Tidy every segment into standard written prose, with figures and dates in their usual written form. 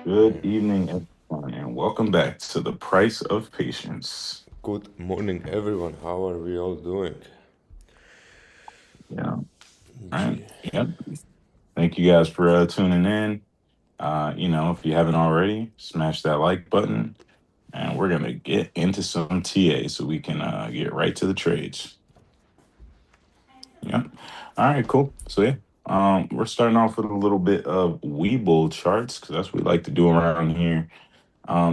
Good evening, everyone, and welcome back to the Price of Patience. Good morning, everyone. How are we all doing? Yeah, all right. Gee. Yep. Thank you guys for tuning in. If you haven't already, smash that like button, and we're gonna get into some TA so we can get right to the trades. Yeah. All right. Cool. So yeah, we're starting off with a little bit of Weeble charts because that's what we like to do around here.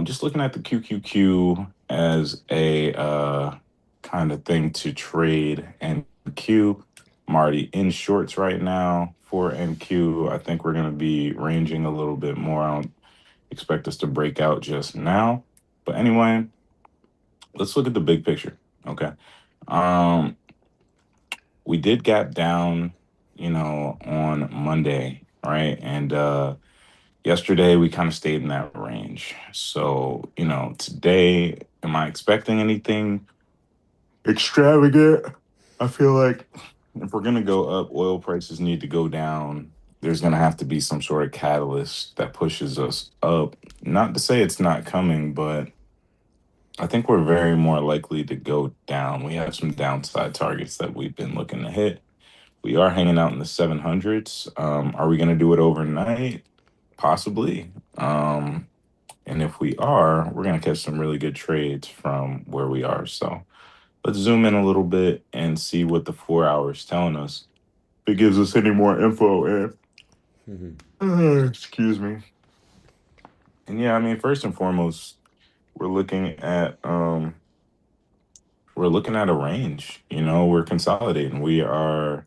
Just looking at the QQQ as a kind of thing to trade NQ. I'm already in shorts right now for NQ. I think we're going to be ranging a little bit more. I don't expect us to break out just now. But anyway, let's look at the big picture. Okay. Um, we did gap down, on Monday, right? And yesterday, we kind of stayed in that range. So, today, am I expecting anything extravagant? I feel like if we're going to go up, oil prices need to go down. There's going to have to be some sort of catalyst that pushes us up. Not to say it's not coming, but I think we're very more likely to go down. We have some downside targets that we've been looking to hit. We are hanging out in the 700s. Are we going to do it overnight? Possibly. And if we are, we're going to catch some really good trades from where we are. So let's zoom in a little bit and see what the 4 hours telling us. If it gives us any more info. And excuse me. And yeah, I mean, first and foremost, we're looking at a range. We're consolidating. We are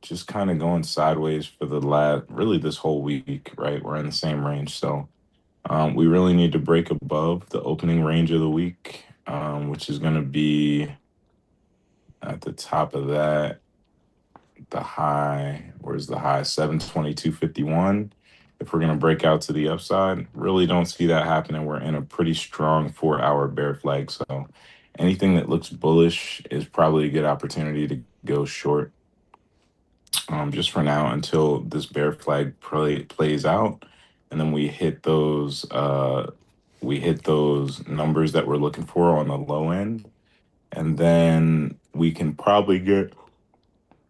just kind of going sideways for the last really this whole week, right? We're in the same range. So we really need to break above the opening range of the week, which is going to be at the top of that. The high, where's the high? 722.51. If we're going to break out to the upside, really don't see that happening. We're in a pretty strong 4 hour bear flag. So anything that looks bullish is probably a good opportunity to go short just for now until this bear flag plays out. And then we hit those numbers that we're looking for on the low end, and then we can probably get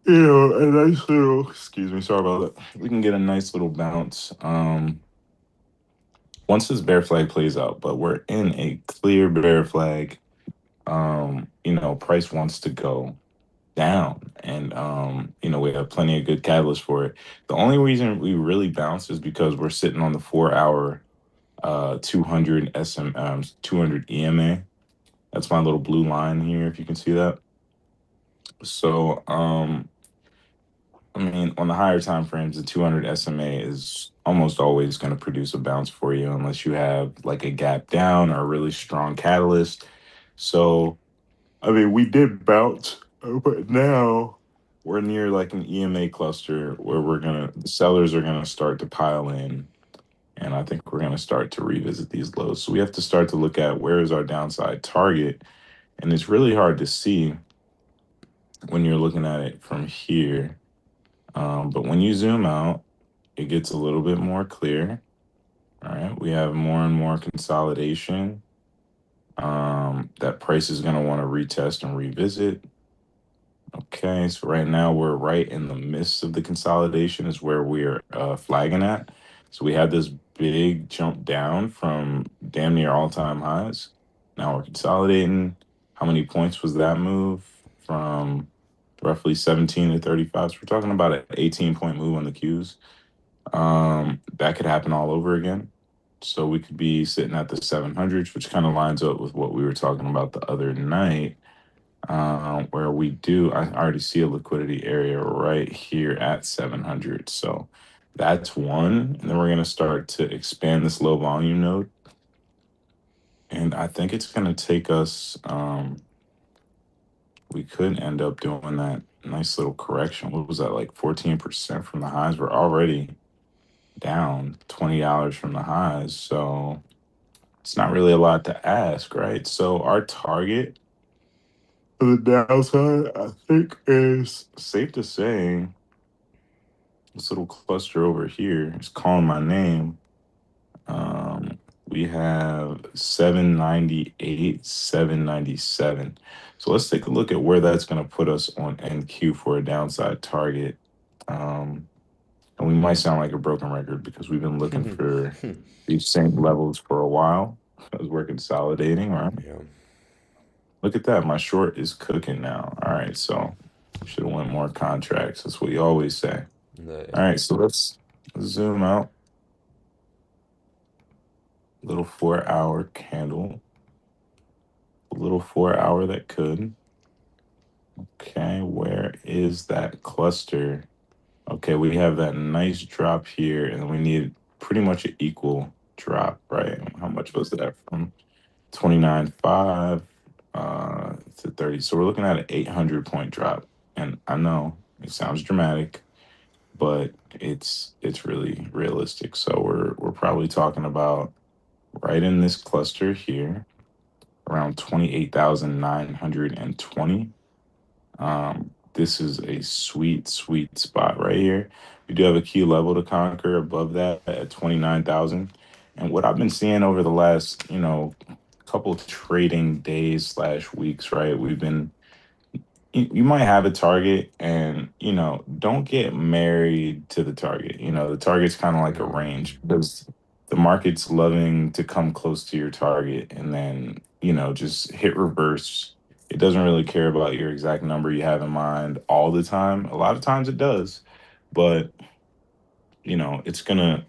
a nice little, excuse me, sorry about that. We can get a nice little bounce once this bear flag plays out, but we're in a clear bear flag. Price wants to go down, and we have plenty of good catalysts for it. The only reason we really bounce is because we're sitting on the 4 hour 200 200 EMA. That's my little blue line here, if you can see that. So, I mean, on the higher time frames, the 200 SMA is almost always going to produce a bounce for you unless you have like a gap down or a really strong catalyst. So, I mean, we did bounce, but now we're near like an EMA cluster where the sellers are gonna start to pile in, and I think we're gonna start to revisit these lows. So we have to start to look at where is our downside target, and it's really hard to see when you're looking at it from here. But when you zoom out, it gets a little bit more clear. All right, we have more and more consolidation. That price is gonna want to retest and revisit. Okay, so right now we're right in the midst of the consolidation is where we're flagging at. So we had this big jump down from damn near all-time highs. Now we're consolidating. How many points was that move from roughly 17 to 35? So we're talking about an 18-point move on the Qs. That could happen all over again. So we could be sitting at the 700s, which kind of lines up with what we were talking about the other night where I already see a liquidity area right here at 700. So that's one. And then we're going to start to expand this low volume node. And I think it's going to take us, we could end up doing that nice little correction. What was that, like 14% from the highs? We're already down $20 from the highs. So it's not really a lot to ask, right? So our target for the downside, I think, is safe to say this little cluster over here is calling my name. We have 798, 797. So let's take a look at where that's going to put us on NQ for a downside target. Um, and we might sound like a broken record because we've been looking for these same levels for a while as we're consolidating, right? Yeah. Look at that. My short is cooking now. All right. So should have went more contracts. That's what you always say. All right. So let's zoom out. Little 4 hour candle. A little 4 hour that could. Okay. Where is that cluster? Okay. We have that nice drop here, and we need pretty much an equal drop, right? How much was that from 29.5 to 30? So we're looking at an 800 point drop. And I know it sounds dramatic, but it's really realistic. So we're probably talking about right in this cluster here, around 28,920. This is a sweet, sweet spot right here. We do have a key level to conquer above that at 29,000. And what I've been seeing over the last, couple trading days slash weeks, right? You might have a target, and don't get married to the target. The target's kind of like a Mm, range because the market's loving to come close to your target and then just hit reverse. It doesn't really care about your exact number you have in mind all the time. A lot of times it does, but it's gonna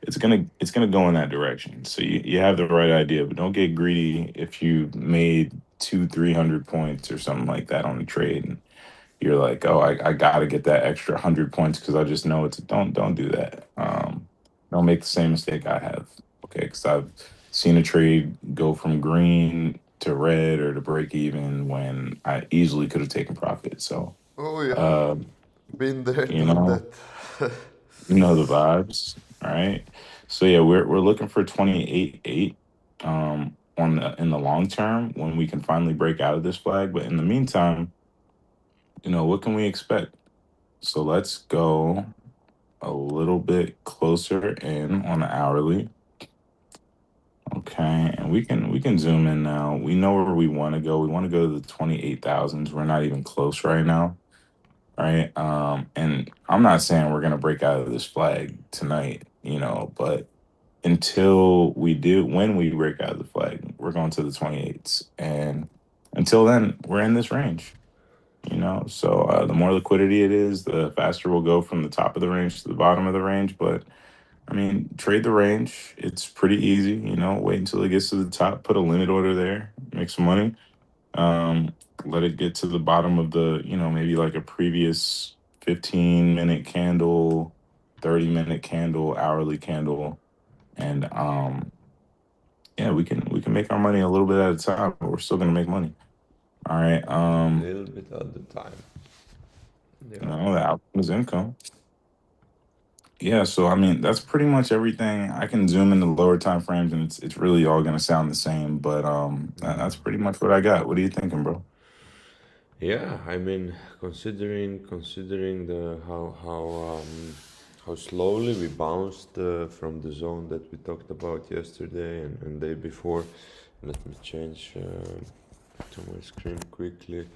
go in that direction. So you have the right idea, but don't get greedy if you made 300 points or something like that on the trade, and you're like, oh, I gotta get that extra 100 points because I just know it's don't do that. Don't make the same mistake I have. Okay, because I've seen a trade go from green to red or to break even when I easily could have taken profit. So oh yeah, uh, been there, you done know, that. you know the vibes. All right. So yeah, we're looking for 28.8 on the in the long term when we can finally break out of this flag. But in the meantime, what can we expect? So let's go a little bit closer in on the hourly. Okay, and we can zoom in now. We know where we want to go. We want to go to the 28,000s. We're not even close right now, right? And I'm not saying we're gonna break out of this flag tonight, but until we do, when we break out of the flag, we're going to the 28s, and until then, we're in this range. So the more liquidity it is, the faster we'll go from the top of the range to the bottom of the range. But I mean, trade the range. It's pretty easy. Wait until it gets to the top, put a limit order there, make some money. Um, Let it get to the bottom of the, maybe like a previous 15-minute candle, 30-minute candle, hourly candle. And yeah, we can make our money a little bit at a time, but we're still gonna make money. All right. A little bit at the time. Yeah. The outcome is income. Yeah, so I mean that's pretty much everything. I can zoom into lower time frames, and it's really all gonna sound the same, but that's pretty much what I got. What are you thinking, bro? Yeah, I mean, considering the how slowly we bounced from the zone that we talked about yesterday and day before. Let me change to my screen quickly.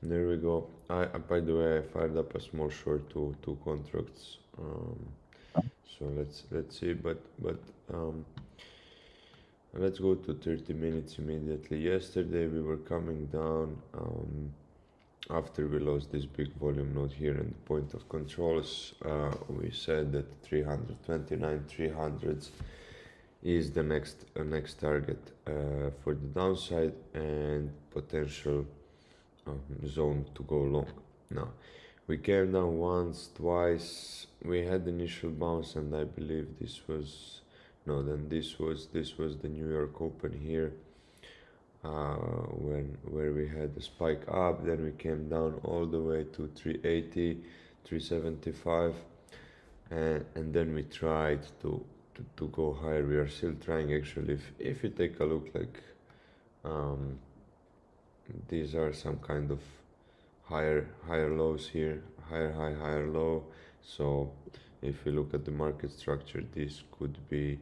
There we go. By the way, I fired up a small short to two contracts. So let's see, but um, let's go to 30 minutes immediately. Yesterday we were coming down. After we lost this big volume node here in the point of controls, we said that 329 300s is the next target for the downside and potential zone to go long. Now we came down once, twice. We had initial bounce, and I believe this was no. Then this was the New York Open here when where we had the spike up, then we came down all the way to 380, 375, and then we tried to go higher. We are still trying actually. If you take a look, like um, these are some kind of higher lows here, higher high, higher low. So if you look at the market structure, this could be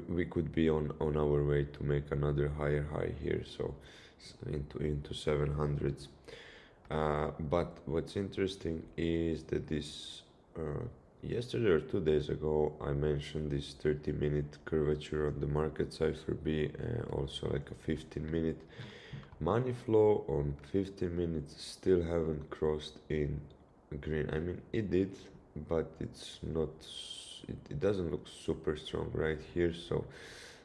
we could be on our way to make another higher high here, so into 700s. But what's interesting is that this yesterday or 2 days ago I mentioned this 30-minute curvature on the market cipher B, also like a 15-minute money flow on 15 minutes still haven't crossed in green. I mean, it did, but it's not, it doesn't look super strong right here. So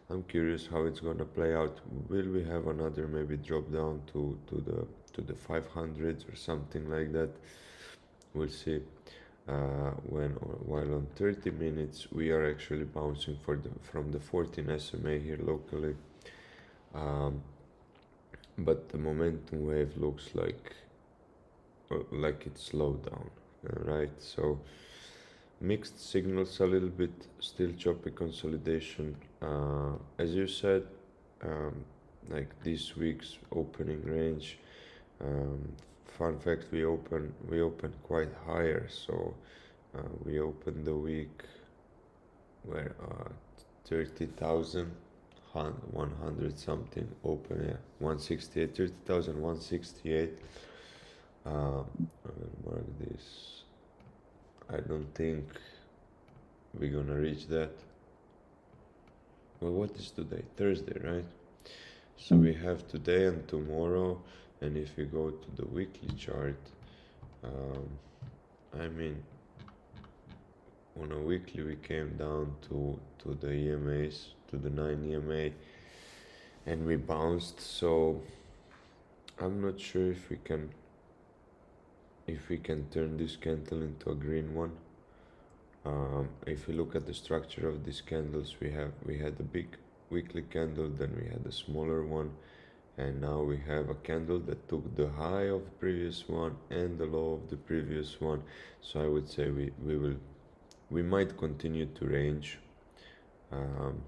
I'm curious how it's gonna play out. Will we have another maybe drop down to the 500s or something like that? We'll see. While on 30 minutes we are actually bouncing from the 14 SMA here locally. Um, but the momentum wave looks like it slowed down, right? So mixed signals a little bit, still choppy consolidation. As you said, um, like this week's opening range. Um, Fun fact: we open quite higher, so we opened the week where 30,000. 100 something open, yeah, 168, 30,168. Mark this. I don't think we're gonna reach that. Well, what is today? Thursday, right? So we have today and tomorrow, and if we go to the weekly chart, um, I mean, on a weekly we came down to the EMAs, to the 9 EMA, and we bounced. So I'm not sure if we can turn this candle into a green one. If you look at the structure of these candles, we had a big weekly candle, then we had a smaller one, and now we have a candle that took the high of the previous one and the low of the previous one. So I would say we might continue to range, um,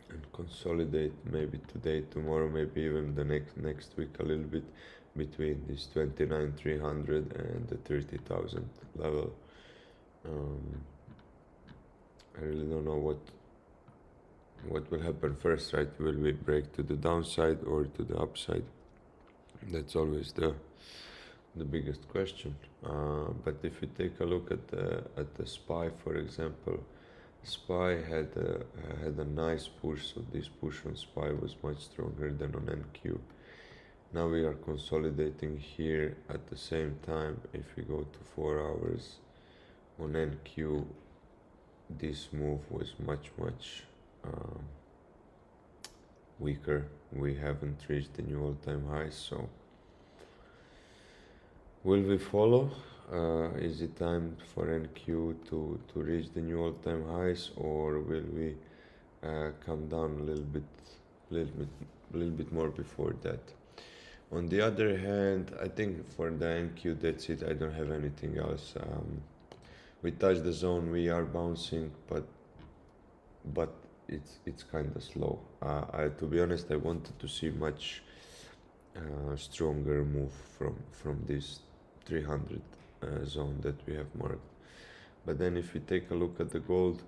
and consolidate maybe today, tomorrow, maybe even the next week a little bit between this 29,300 and the 30,000 level. Um, I really don't know what will happen first, right? Will we break to the downside or to the upside? That's always the biggest question. But if you take a look at the SPY, for example, SPY had a nice push. So this push on SPY was much stronger than on NQ. Now we are consolidating here at the same time. If we go to 4 hours on NQ, this move was much um, weaker. We haven't reached the new all-time highs, so will we follow? Is it time for NQ to reach the new all-time highs, or will we come down little bit, little bit more before that? On the other hand, I think for the NQ that's it. I don't have anything else. We touched the zone. We are bouncing, but it's kind of slow. To be honest, I wanted to see much stronger move from this 300 zone that we have marked. But then if we take a look at the gold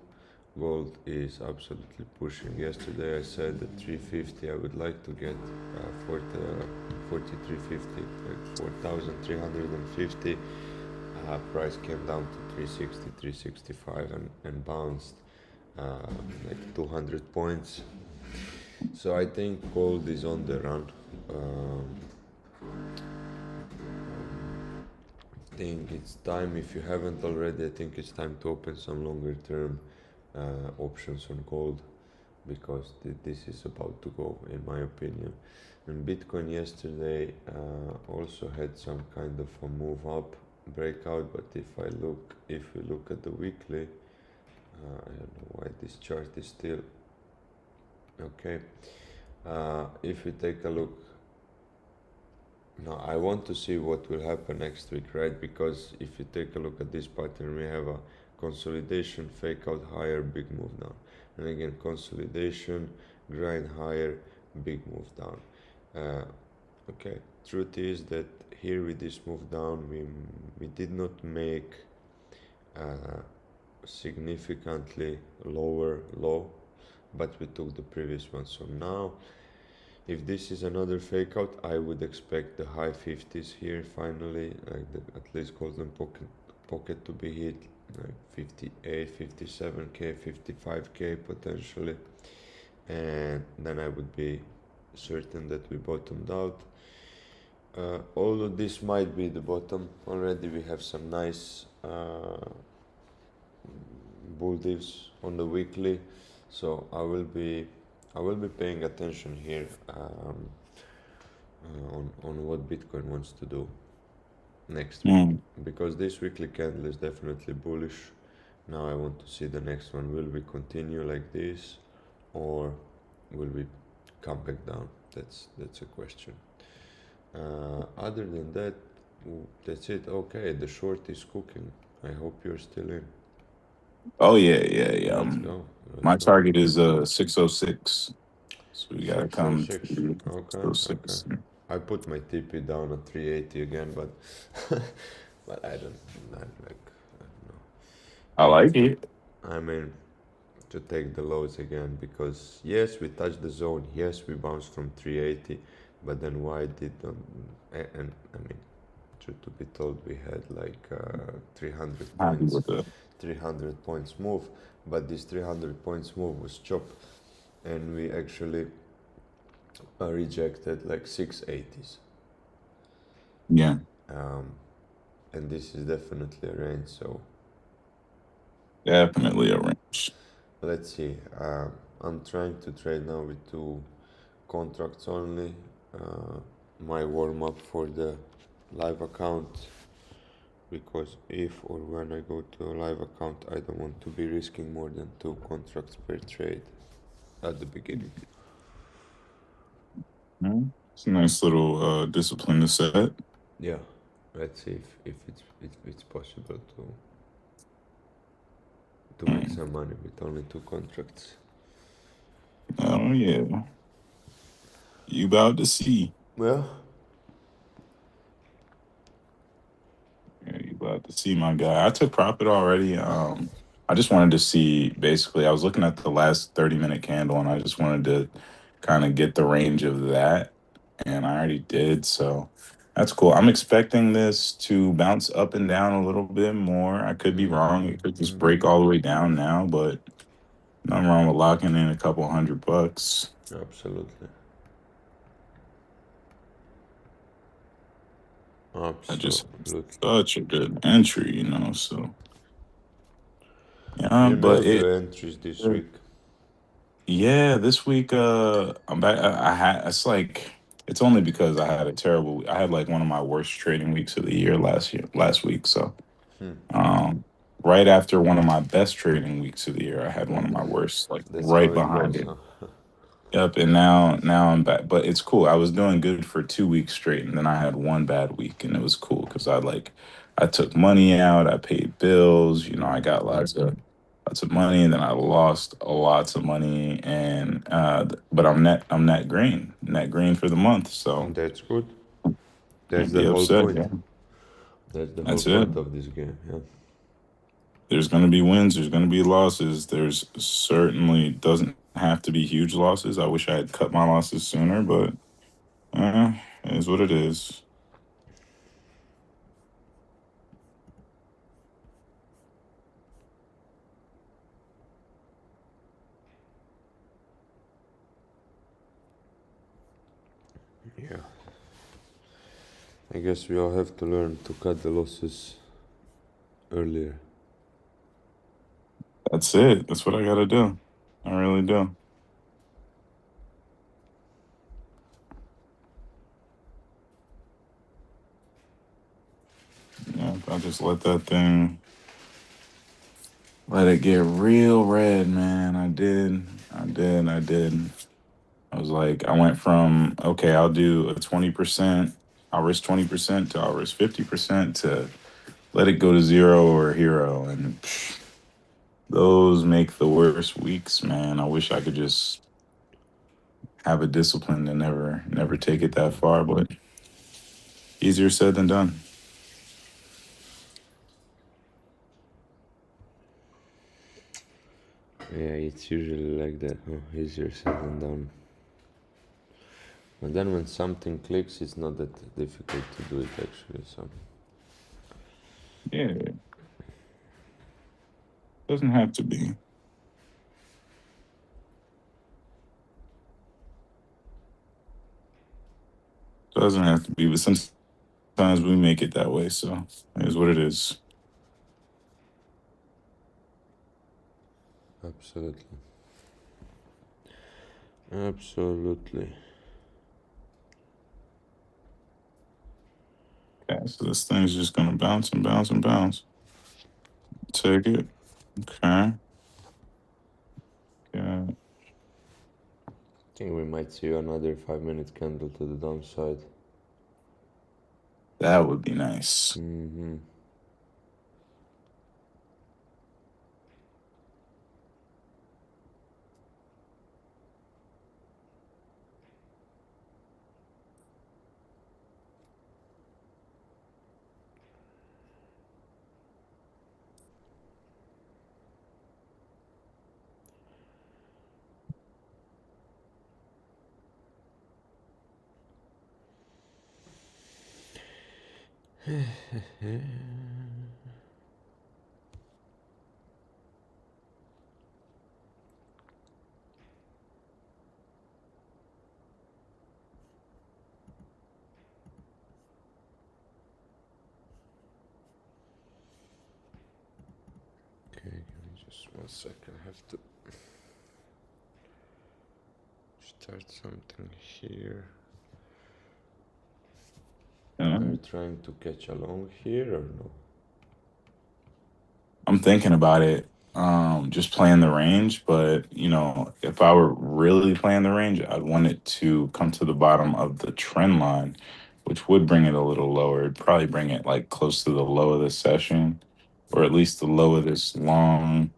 is absolutely pushing. Yesterday I said that 350 I would like to get 4350, like 4,350. Price came down to 360, 365 and bounced like 200 points. So I think gold is on the run. I think it's time, if you haven't already, I think it's time to open some longer term options on gold, because this is about to go, in my opinion. And Bitcoin yesterday also had some kind of a move up breakout, but if we look at the weekly, I don't know why this chart is still okay. If we take a look now, I want to see what will happen next week, right? Because if you take a look at this pattern, we have a consolidation, fake out higher, big move down, and again consolidation, grind higher, big move down. Okay, truth is that here with this move down, we did not make significantly lower low. but we took the previous one. So now, if this is another fake out, I would expect the high 50s here finally, like the at least golden pocket to be hit, like 58, 57k, 55k potentially, and then I would be certain that we bottomed out. Although this might be the bottom already, we have some nice bull divs on the weekly, so I will be paying attention here on what Bitcoin wants to do next week, Mm. because this weekly candle is definitely bullish. Now I want to see the next one. Will we continue like this, or will we come back down? That's a question. Other than that, that's it. Okay, the short is cooking. I hope you're still in. Oh yeah, yeah, yeah. Let's go. Let's My go. target is 606. So we gotta come 606. to Okay, okay. 606. I put my TP down at 380 again, but but I don't know. I like it. I mean, to take the lows again, because yes, we touched the zone. Yes, we bounced from 380, but then why did and I mean, truth to be told, we had like 300 Happy points, with it. 300 points move, but this 300 points move was chopped, and we actually rejected like 680s. Yeah, Um, and this is definitely a range, so definitely a range. let's see. I'm trying to trade now with two contracts only. Uh, my warm up for the live account, because if or when I go to a live account, I don't want to be risking more than two contracts per trade at the beginning. Mhm. It's a nice little discipline to set. Yeah, let's see if it's possible to make Mm. some money with only two contracts. Oh yeah, you about to see. Well, Yeah, you about to see, my guy. I took profit already. I just wanted to see. Basically, I was looking at the last 30-minute candle, and I just wanted to kind of get the range of that, and I already did. So that's cool. I'm expecting this to bounce up and down a little bit more. I could be wrong. It could just break all the way down now, but nothing wrong with locking in a couple $100. absolutely, I just absolutely. such a good entry. So yeah, You but nailed it. the entries this week. Yeah, this week I'm back. I had it's like it's only because I had a terrible. I had like one of my worst trading weeks of the year last week. So um, right after one of my best trading weeks of the year, I had one of my worst, like That's how right it behind goes, it. huh? Yep, and now I'm back, but it's cool. I was doing good for 2 weeks straight, and then I had one bad week, and it was cool because I took money out, I paid bills, I got lots of money, and then I lost a lots of money, and but I'm net green for the month, so That's good. That's can't the be whole upset. point. Yeah, That's the whole that's it. point of this game. Yeah. There's going to be wins, there's going to be losses. There's certainly doesn't have to be huge losses. I wish I had cut my losses sooner, but it is what it is. Yeah. I guess we all have to learn to cut the losses earlier. That's it. That's what I got to do. I really do. Yeah, if I just let it get real red, man. I did. I was like, I went from, okay, I'll do a 20%, I'll risk 20% to I'll risk 50% to let it go to zero or hero. And those make the worst weeks, man. I wish I could just have a discipline and never take it that far, but easier said than done. Yeah, it's usually like that. Huh? Easier said than done. But then when something clicks, it's not that difficult to do it actually. So Yeah, doesn't have to be. Doesn't have to be, but sometimes we make it that way. So it is what it is. absolutely, absolutely. Okay, so this thing's just gonna bounce and bounce and bounce. Take it. Okay. Yeah, I think we might see another 5 minute candle to the downside. that would be nice. Mm-hmm. Okay, give me just 1 second. I have to start something here. Are you trying to catch along here or no? I'm thinking about it. Just playing the range, but if I were really playing the range, I'd want it to come to the bottom of the trend line, which would bring it a little lower. It'd probably bring it like close to the low of the session, or at least the low of this long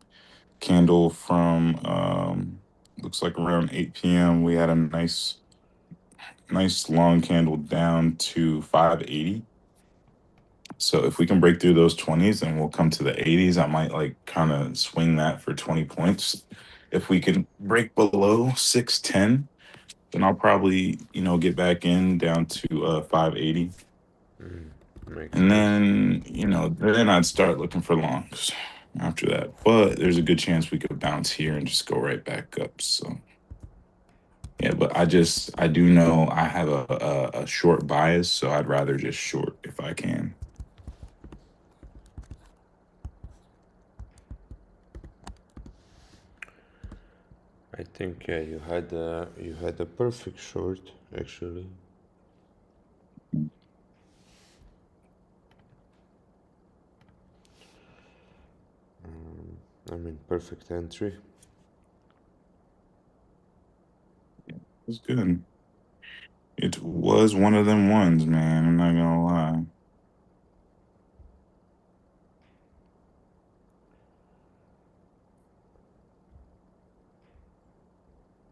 candle from looks like around 8 p.m. We had a nice long candle down to 580. So if we can break through those 20s, then we'll come to the 80s. I might like kind of swing that for 20 points. If we can break below 610, then I'll probably, get back in down to 580. Makes And sense. then, then I'd start looking for longs after that. But there's a good chance we could bounce here and just go right back up. So yeah, but I do know I have a short bias, so I'd rather just short if I can. I think yeah, you had a perfect short actually. I mean perfect entry. It's good. It was one of them ones, man. I'm not gonna lie.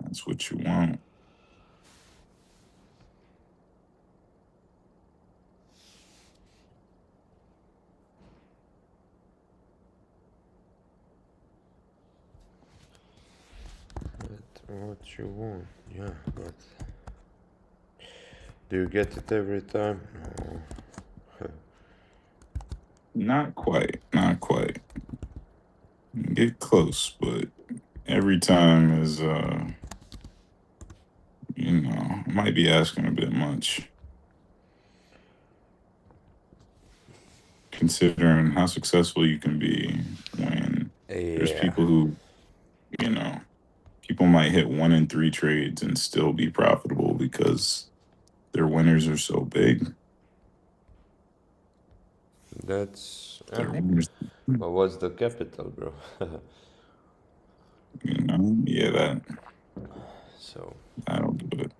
That's what you want. What you want, yeah, but do you get it every time? No. Not quite. Not quite. Get close, but every time is might be asking a bit much. Considering how successful you can be when there's Yeah, people who, you know, people might hit 1 in 3 trades and still be profitable because their winners are so big. that's Their winners, but what's the capital, bro? yeah, So that'll do it.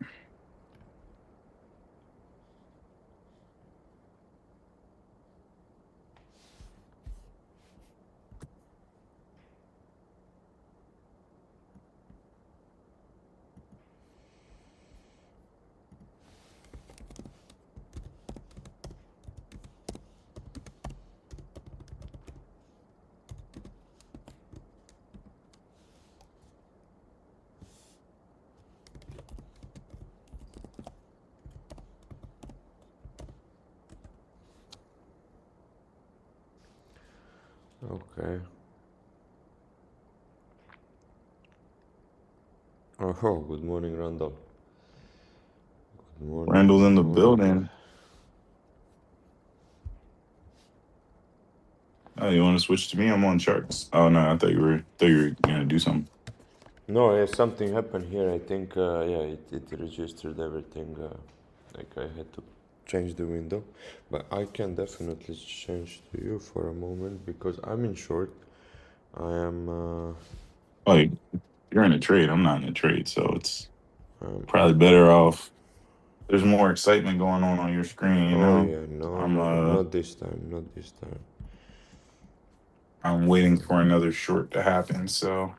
Okay. Oh, good morning, Randall. Good morning, Randall's good in the morning. building. Oh, you want to switch to me? I'm on charts. Oh no, I thought you were gonna do something. No, yeah, something happened here. I think, yeah, it registered everything. Like I had to change the window, but I can definitely change to you for a moment because I'm in short. I am. Oh, you're in a trade. I'm not in a trade, so it's I'm. probably better off. There's more excitement going on your screen. Oh yeah, no, I'm no, not this time, not this time. I'm waiting for another short to happen, so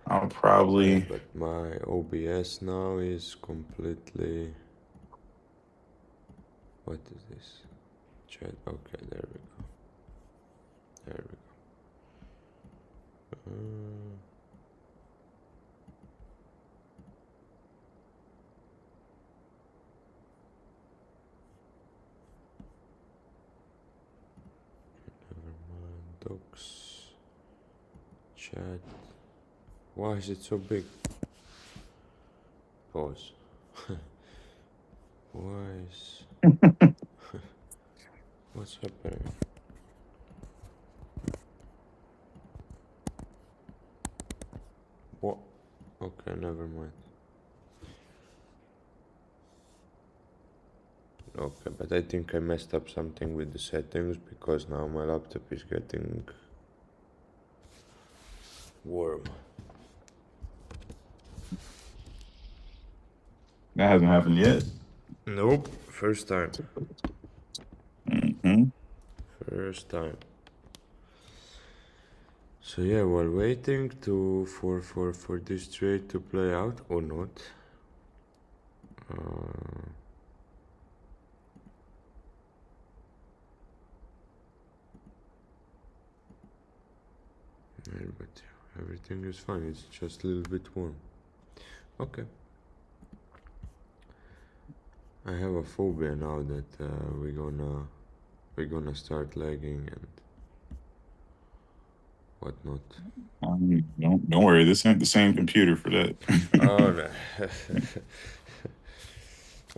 I'll Yeah, probably. but my OBS now is completely. What is this? Chat. Okay, there we go. There we go. Never mind. Docs. Chat. Why is it so big? Pause. Why is. What's happening? What? Okay, never mind. Okay, but I think I messed up something with the settings because now my laptop is getting warm. That hasn't happened yet. Nope, first time. Hmm. First time. So yeah, while waiting for this trade to play out or not, uh, yeah, but everything is fine. It's just a little bit warm. Okay. I have a phobia now that we're gonna start lagging and whatnot. Don't worry. This ain't the same computer for that. Oh no.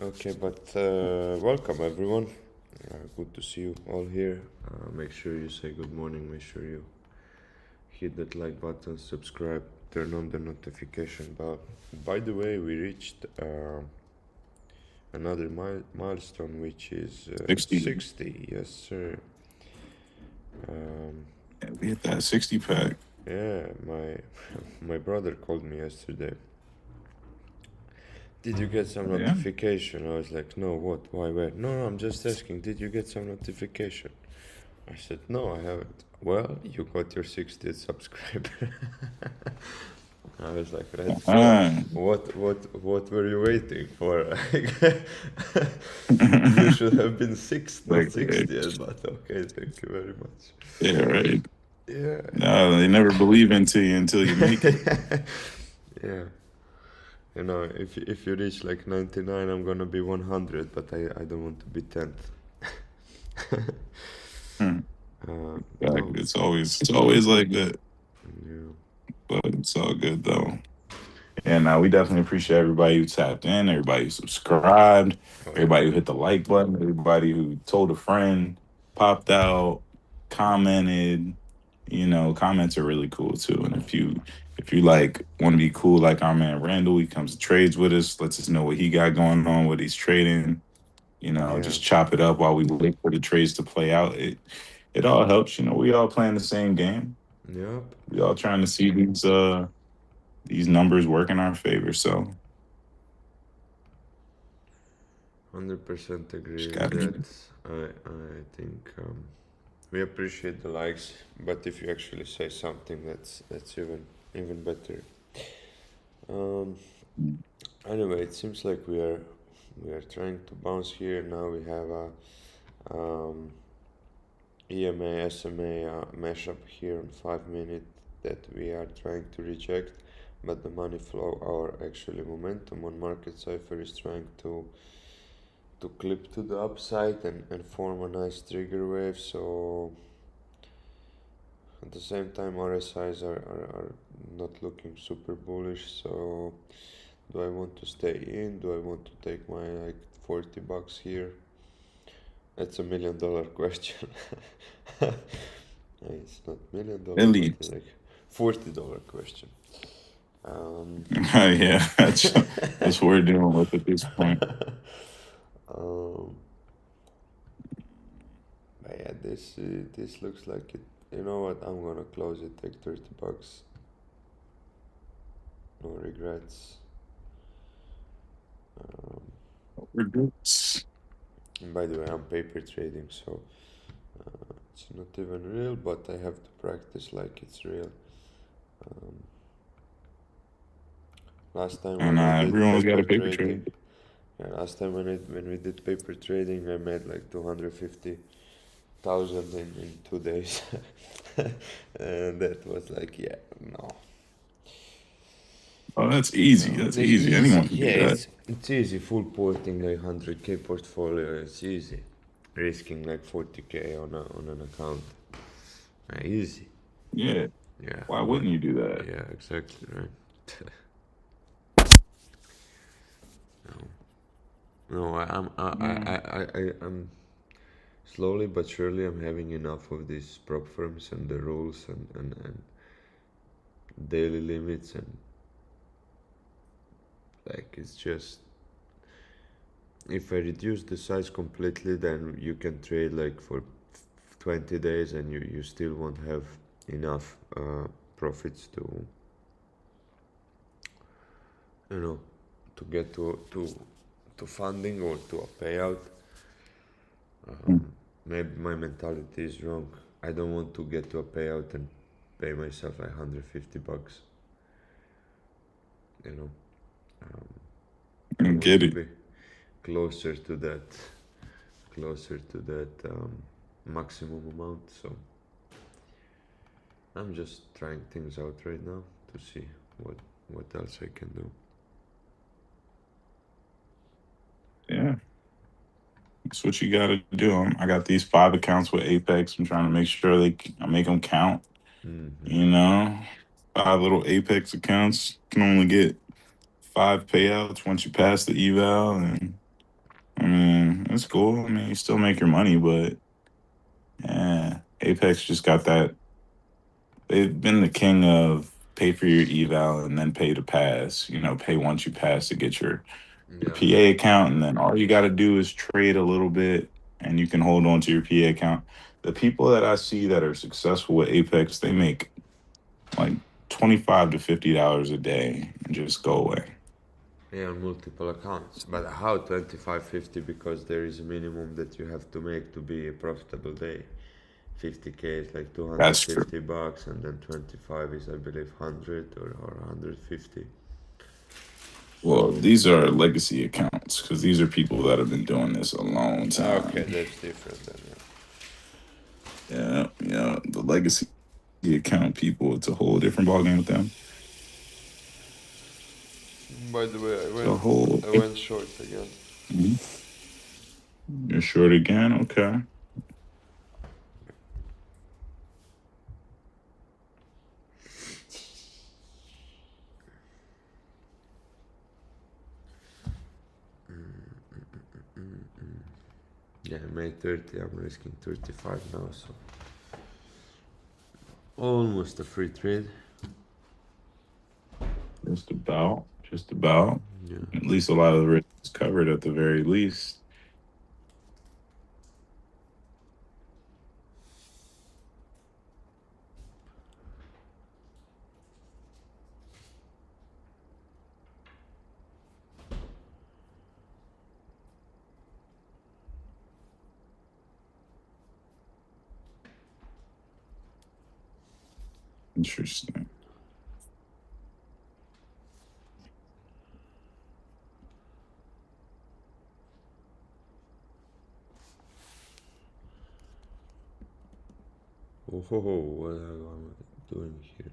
Okay, but welcome everyone. Good to see you all here. Make sure you say good morning. Make sure you hit that like button, subscribe, turn on the notification bell. By the way, we reached another milestone, which is 60. 60. Yes, sir. Um, Yeah, we hit that 60 pack. yeah, my my brother called me yesterday. Did you get some Yeah. notification? I was like, no, what? Why, where? No, no, I'm just asking. Did you get some notification? I said, no, I haven't. Well, you got your 60th subscriber. I was like, red flag. Uh-huh. What were you waiting for? You should have been sixth, not Like, 60th, but okay, thank you very much. yeah, right. Yeah. No, they never believe into you until you make it. Yeah. You know, if you reach like 99, I'm gonna be 100, but I don't want to be 10th. Hmm. No. It's always like that, Yeah. but it's all good though. And now we definitely appreciate everybody who tapped in, everybody who subscribed, Oh yeah. everybody who hit the like button, everybody who told a friend, popped out, commented. Comments are really cool too. And if you like want to be cool like our man Randall, he comes to trades with us, lets us know what he got going on, what he's trading. Yeah. Just chop it up while we wait for the trades to play out. It all helps. We all playing the same game. Yep. We all trying to see these numbers work in our favor. So 100% just agree with gotta that. I think we appreciate the likes, but if you actually say something, that's even better. Um, anyway, it seems like we are trying to bounce here. Now we have a EMA SMA mashup here on 5 minute that we are trying to reject, but the money flow, our actually momentum on market cipher is trying to clip to the upside and form a nice trigger wave. So at the same time, RSIs are not looking super bullish. So, do I want to stay in? Do I want to take my like $40 here? That's $1 million question. It's not $1 million, At but least. like $40 question. Um, Yeah, that's what we're dealing with at this point. um, but yeah, this looks like it. You know what? I'm gonna close it. Take $30. No regrets. Um, We're good. and by the way, I'm paper trading, so it's not even real, but I have to practice like it's real. Um, last time And when I did everyone's got paper a paper trading, trade. yeah, last time when we did paper trading, I made like 250,000 in 2 days, and that was like, yeah, no. Oh, that's easy. No, That's it's easy. easy. Anyone can Yeah, do that. it's easy. Full porting like 100K portfolio. It's easy. Risking like 40K on an account. Easy. Yeah. Yeah. Why But wouldn't you do that? yeah, exactly right. No, I'm slowly but surely I'm having enough of these prop firms and the rules and daily limits and like it's just if I reduce the size completely, then you can trade like for 20 days and you still won't have enough profits you know to get to funding or to a payout. Mm. Maybe my mentality is wrong. I don't want to get to a payout and pay myself like $150. You know, um, I I want get to it. be closer to that maximum amount. So I'm just trying things out right now to see what what else I can do. Yeah. That's what you got to do. I got these 5 accounts with Apex. I'm trying to make sure I make them count. Mm-hmm. You know, 5 little Apex accounts can only get 5 payouts once you pass the eval, and I mean it's cool. I mean you still make your money, but yeah, Apex just got that. They've been the king of pay for your eval and then pay to pass. You know, pay once you pass to get your Yeah. PA account, and then all you got to do is trade a little bit, and you can hold on to your PA account. The people that I see that are successful with Apex, they make like $25 to $50 a day and just go away. Yeah, on multiple accounts. But how 25, 50? Because there is a minimum that you have to make to be a profitable day. 50K is like That's true. $250, and then 25 is, I believe, 100 or 150. Well, So, these are legacy accounts because these are people that have been doing this a long okay, time. that's different then. Yeah, yeah. The legacy account people, it's a whole different ballgame with them. Yeah. By the way, It's a whole. I went short again. Mhm. You're short again. Okay. Yeah, I made 30. I'm risking 35 now, so almost a free trade. Just about. Just about. Yeah. At least a lot of the risk is covered at the very least. Interesting. Oh, ho, ho, what am I doing here?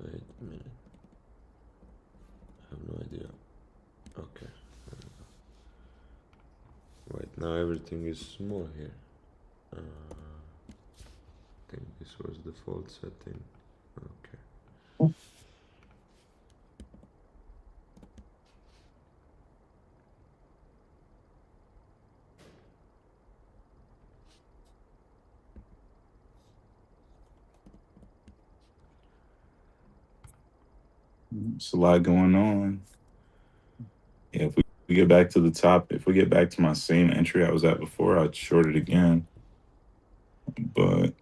Wait a minute. I have no idea. Okay. Wait, now everything is small here. I think this was the default setting. Okay. It's a lot going on. Yeah, if we get back to the top, if we get back to my same entry I was at before, I'd short it again. But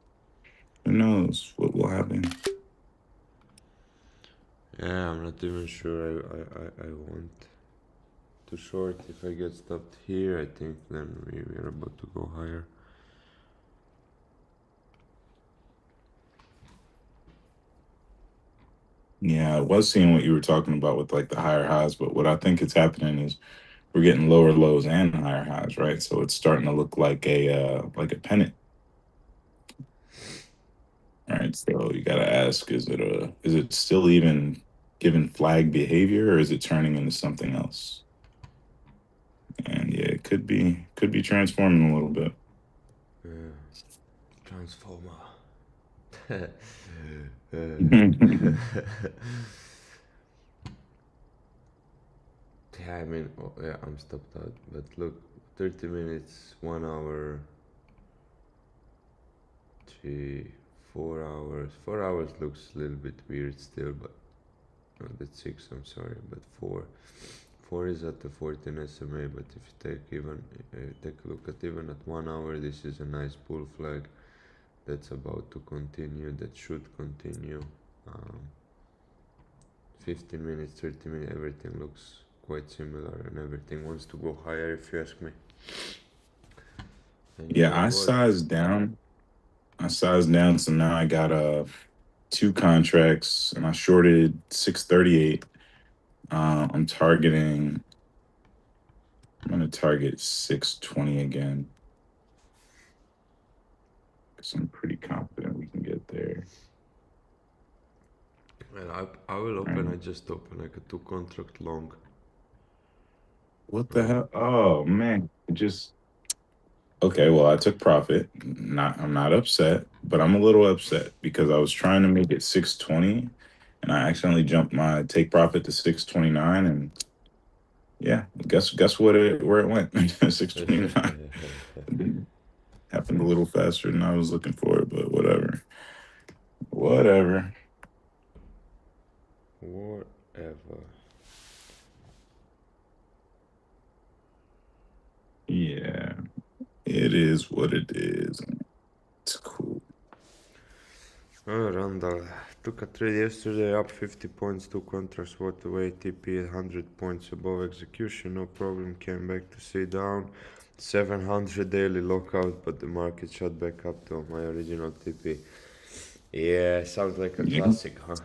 who knows what will happen? Yeah, I'm not even sure I want to short. If I get stopped here, I think then we're about to go higher. Yeah, I was seeing what you were talking about with like the higher highs, but what I think is happening is we're getting lower lows and higher highs, right? So it's starting to look like a pennant. All right. So you gotta ask, is it still even given flag behavior or is it turning into something else? And yeah, it could be transforming a little bit. Yeah. Transformer. Yeah, I mean, oh, yeah, I'm stopped out. But look, 30 minutes, 1 hour, 3, 4 hours. 4 hours looks a little bit weird still, but no, that's 6. I'm sorry, but 4. 4 is at the 14 SMA, but if you take a look at even at 1 hour, this is a nice bull flag that's about to continue. That should continue. Um, 15 minutes, 30 minutes, everything looks quite similar, and everything wants to go higher if you ask me. And you Yeah, know what? I sized down, so now I got two contracts and I shorted 638. I'm gonna target 620 again because I'm pretty confident we can get there. Well, I will All open. right. I just open like a 2 contract long. What the Uh, hell? Oh man, it just okay. Well, I took profit. I'm not upset, but I'm a little upset because I was trying to make it 620 and I accidentally jumped my take profit to 629 and yeah, guess where it went? 629. Happened a little faster than I was looking for it, but whatever. Whatever. Whatever. Yeah, it is what it is. It's cool. Oh, Randall took a trade yesterday, up 50 points, 2 contracts, walked away, TP 100 points above execution, no problem, came back to stay down. 700 daily lockout, but the market shot back up to my original TP. Yeah, sounds like a Yeah. classic, huh?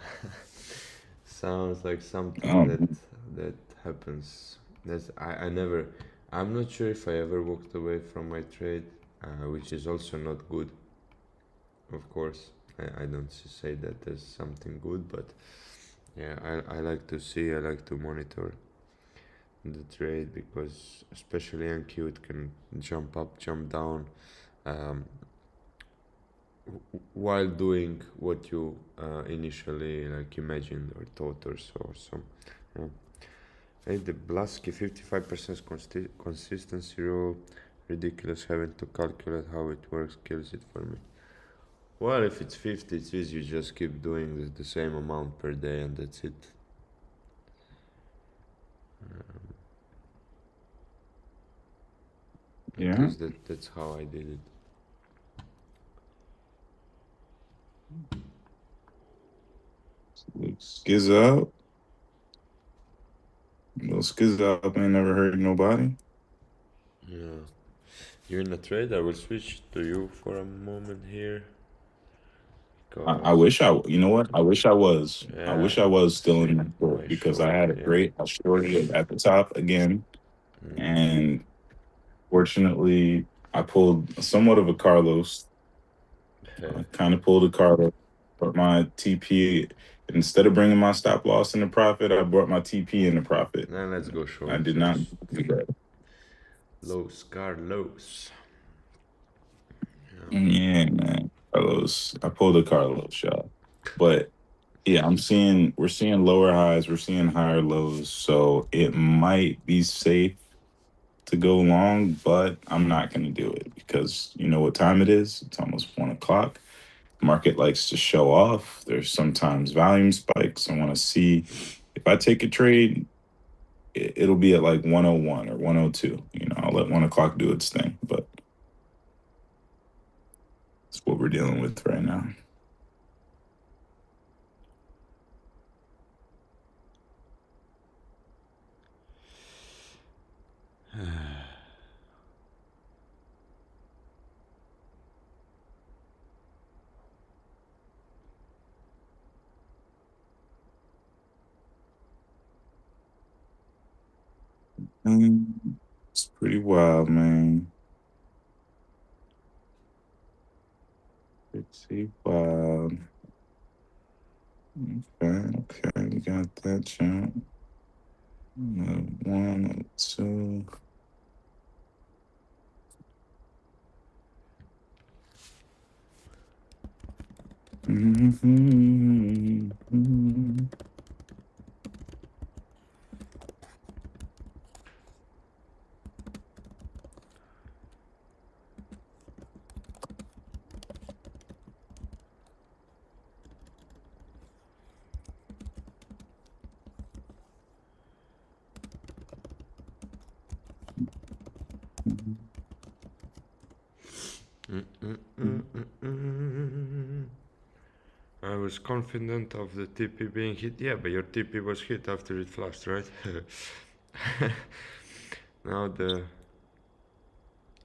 Sounds like something that Um, that happens. I never. I'm not sure if I ever walked away from my trade, which is also not good. Of course, I don't say that as something good, but yeah, I like to see. I like to monitor the trade because especially NQ it can jump up, jump down, um, while doing what you initially like imagined or thought or so. So, yeah. Hey, the Blasky 55% consistency rule, ridiculous having to calculate how it works, kills it for me. Well, if it's 50, it's easy, you just keep doing the same amount per day and that's it. At yeah. least that's how I did it. Skiz up. Little skiz up ain't never hurt nobody. Yeah. You in a trade? I will switch to you for a moment here I because, wish you know what? I wish I was. I yeah, wish I was still see, in the court my because I short, had a yeah. great, I shorted it at the top again. And fortunately, I pulled somewhat of a Carlos. I kind of pulled a Carlos, but my TP, instead of bringing my stop loss into profit, I brought my TP into profit. Now let's go I short. did not do that. Los Carlos. Yeah, man. Carlos. I pulled a Carlos shot. But yeah, we're seeing lower highs, we're seeing higher lows. So it might be safe to go long, but I'm not going to do it because you know what time it is? It's almost 1 o'clock. Market likes to show off. There's sometimes volume spikes. I want to see if I take a trade, it'll be at like 101 or 102. I'll let 1 o'clock do its thing, but it's what we're dealing with right now. It's pretty wild, man. Pretty wild. Okay, okay, we got that jump. One, two. Mhm. I was confident of the TP being hit. Yeah, but your TP was hit after it flashed, right? Now the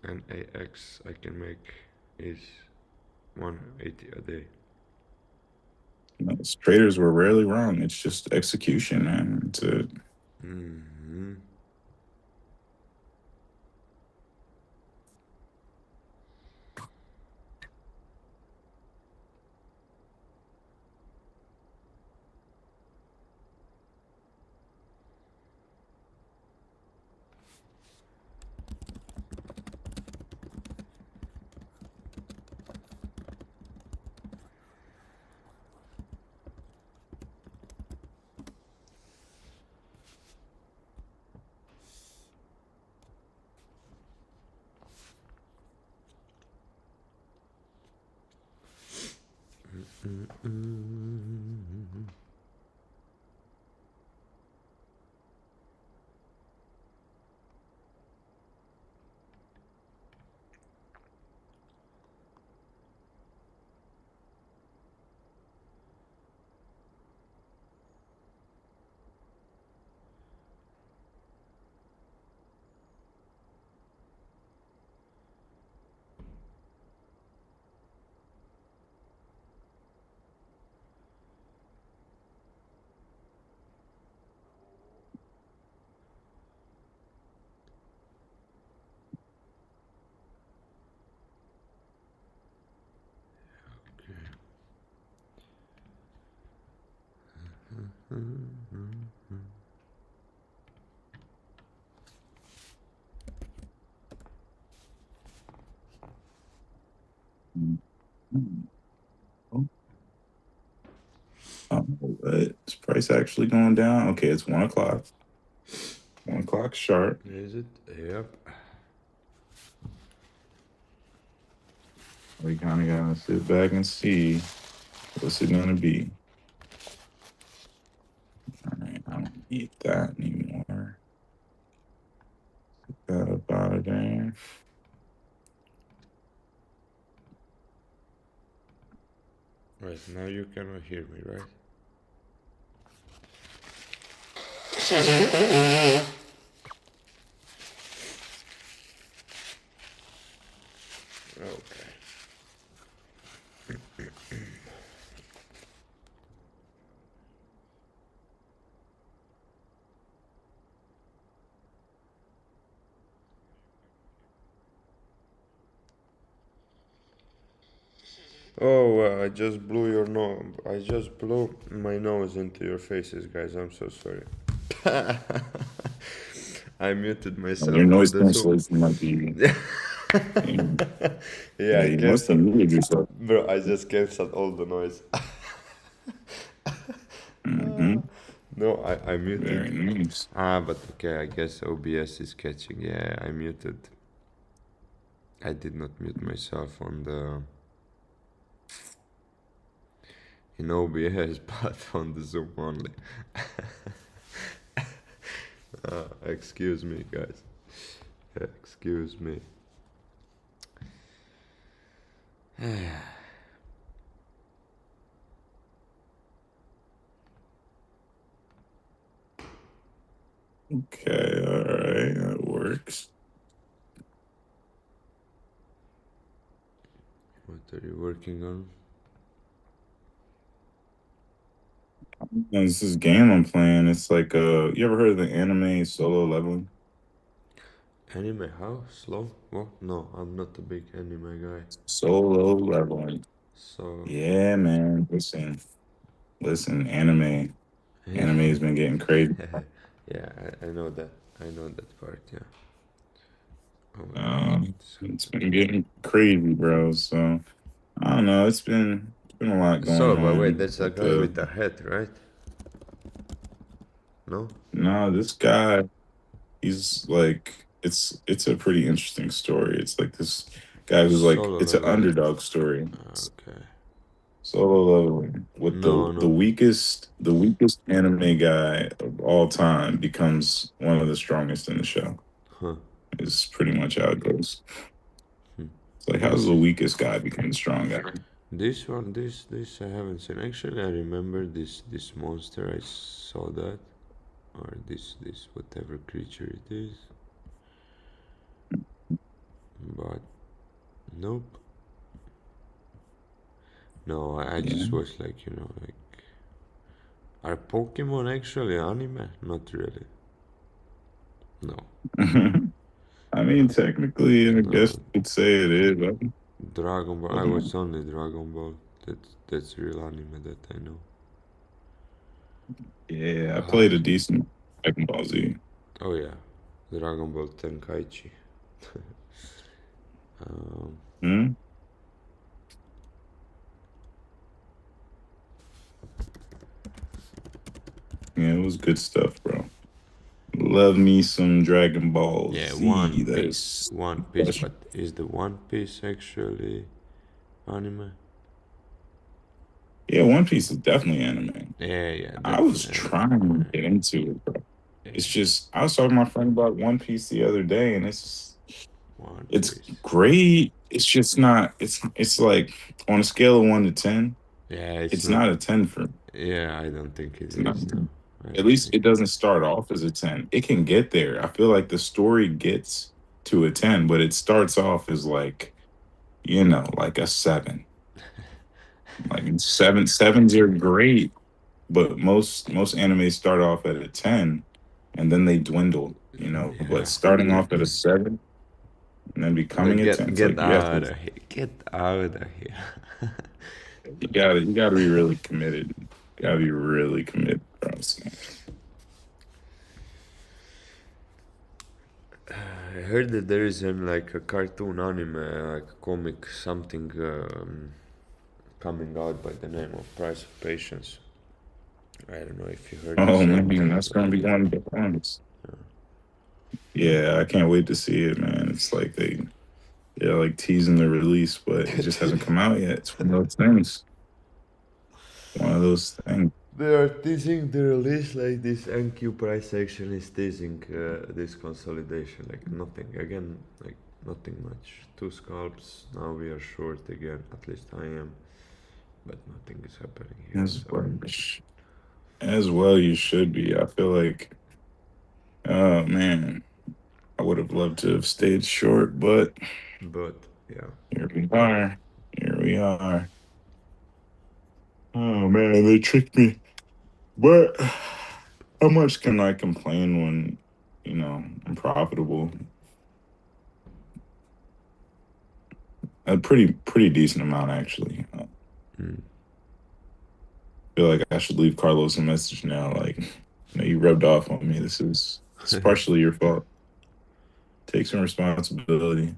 NAX I can make is 180 a day. Traders were rarely wrong. It's just execution, man. It's a Mm-hmm. what? Is price actually going down? Okay, it's 1 o'clock. 1 o'clock sharp. Is it? Yep. We kind of gotta sit back and see what's it gonna be. All right, I don't need that anymore. Get that up out of there. Right, now you cannot hear me, right? Okay. Oh, I just blew your nose. I just blew my nose into your faces, guys. I'm so sorry. I muted Your myself on noise the Zoom. cancellation might be Yeah, Yeah, yeah, I you must have canceled. muted yourself. Bro, I just canceled all the noise. Hmm. No, I muted. Very nice. Ah, but okay, I guess OBS is catching. Yeah, I muted. I did not mute myself on the in OBS, but on the Zoom only. Excuse me, guys. Excuse me. Okay, all right, that works. What are you working on? This is game I'm playing. It's like you ever heard of the anime solo leveling? Anime? How slow? What? No, I'm not a big anime guy. Solo leveling. So Yeah, man. Listen, anime has been getting crazy. yeah, I know that. I know that part. Yeah. Oh my god. It's been getting crazy, bro. So I don't know. It's been a lot So, going but wait, on that's a with guy the. with the hat, right? No. No, this guy, he's like it's a pretty interesting story. It's like this guy who's like Solo it's an leveling. underdog story. Okay. Solo leveling with No, the no. weakest anime guy of all time becomes one of the strongest in the show. Huh. Is pretty much how it goes. Hmm. It's like how's This the is weakest guy become the strong guy? this one. This I haven't seen. Actually, I remember this monster. I saw that, or this whatever creature it is. But nope. No, I Yeah. just was like, like, are Pokemon actually anime? Not really. No, I mean, technically, I guess no. you could say it is. Dragon Ball. I I don't know. watched only Dragon Ball. That's real anime that I know. Yeah, I Ah, played a decent Dragon Ball Z. oh yeah, Dragon Ball Tenkaichi. Um, Hmm? Yeah, it was good stuff, bro. Love me some Dragon Ball yeah, One Z. That Piece. is One Piece, special. but is the One Piece actually anime? Yeah, One Piece is definitely anime. Yeah, yeah, I that's was anime. trying to get into it, bro. It's Yeah, just I was talking to my friend about One Piece the other day, and One it's Piece. great. It's just not. It's like on a scale of 1 to 10, Yeah, it's it's not. not a 10 for me. Yeah, I don't think it It's not. is. No, I At don't least think it it doesn't start off as a 10. It can get there. I feel like the story gets to a 10, but it starts off as like, like a 7. Like sevens are great, but most animes start off at a 10 and then they dwindle, is. but Yeah. starting off at a 7 and then becoming Like a 10, it's get like you have out to of here. Get out of here. you gotta be really committed. You gotta be really committed, bro. So, I heard that there is like a cartoon anime, like a comic, something coming out by the name of Price of Patience. I don't know if you heard the oh same man, thing, that's but gonna be yeah. one of the ones. Yeah, I can't wait to see it, man. It's like they're like teasing the release, but it just hasn't come out yet. It's one of those things. One of those things. They are teasing the release like this NQ price action is teasing this consolidation, like nothing again, like nothing much. Two scalps, now we are short again, at least I am, but nothing is happening here, As so. well, as well, you should be. I feel like, oh man, I would have loved to have stayed short, but But yeah, here we are. Here we are. Oh man, they tricked me. But how much can I complain when, I'm profitable? A pretty decent amount actually. I mm. feel like I should leave Carlos a message now. Like, you rubbed off on me. This is partially your fault. Take some responsibility.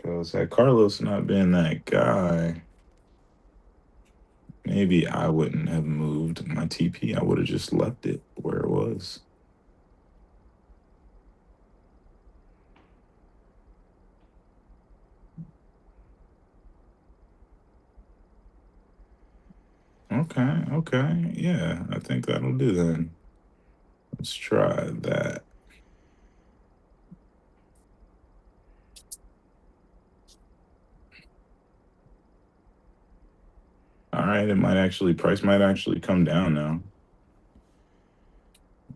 Because had Carlos not been that guy, maybe I wouldn't have moved my TP. I would have just left it where it was. Okay, okay. Yeah, I think that'll do then. Let's try that. All right, it might actually, price might actually come down now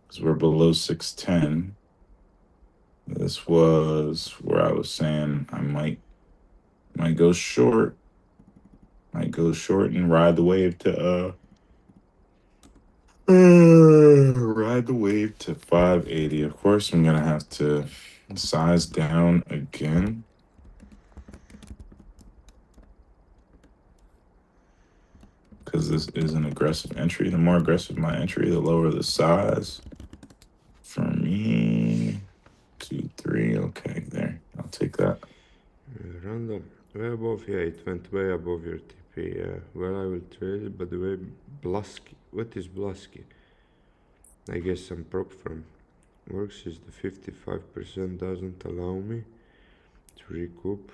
because we're below 610. This was where I was saying I might go short, might go short and ride the wave to ride the wave to 580. Of course, I'm gonna have to size down again because this is an aggressive entry. The more aggressive my entry, the lower the size. For me, 2, 3. Okay, there. I'll take that. Random. Way above, yeah, it went way above your TP. Yeah. Well, I will trade it, but the way Blasky. What is Blasky? I guess some prop firm works is the 55% doesn't allow me to recoup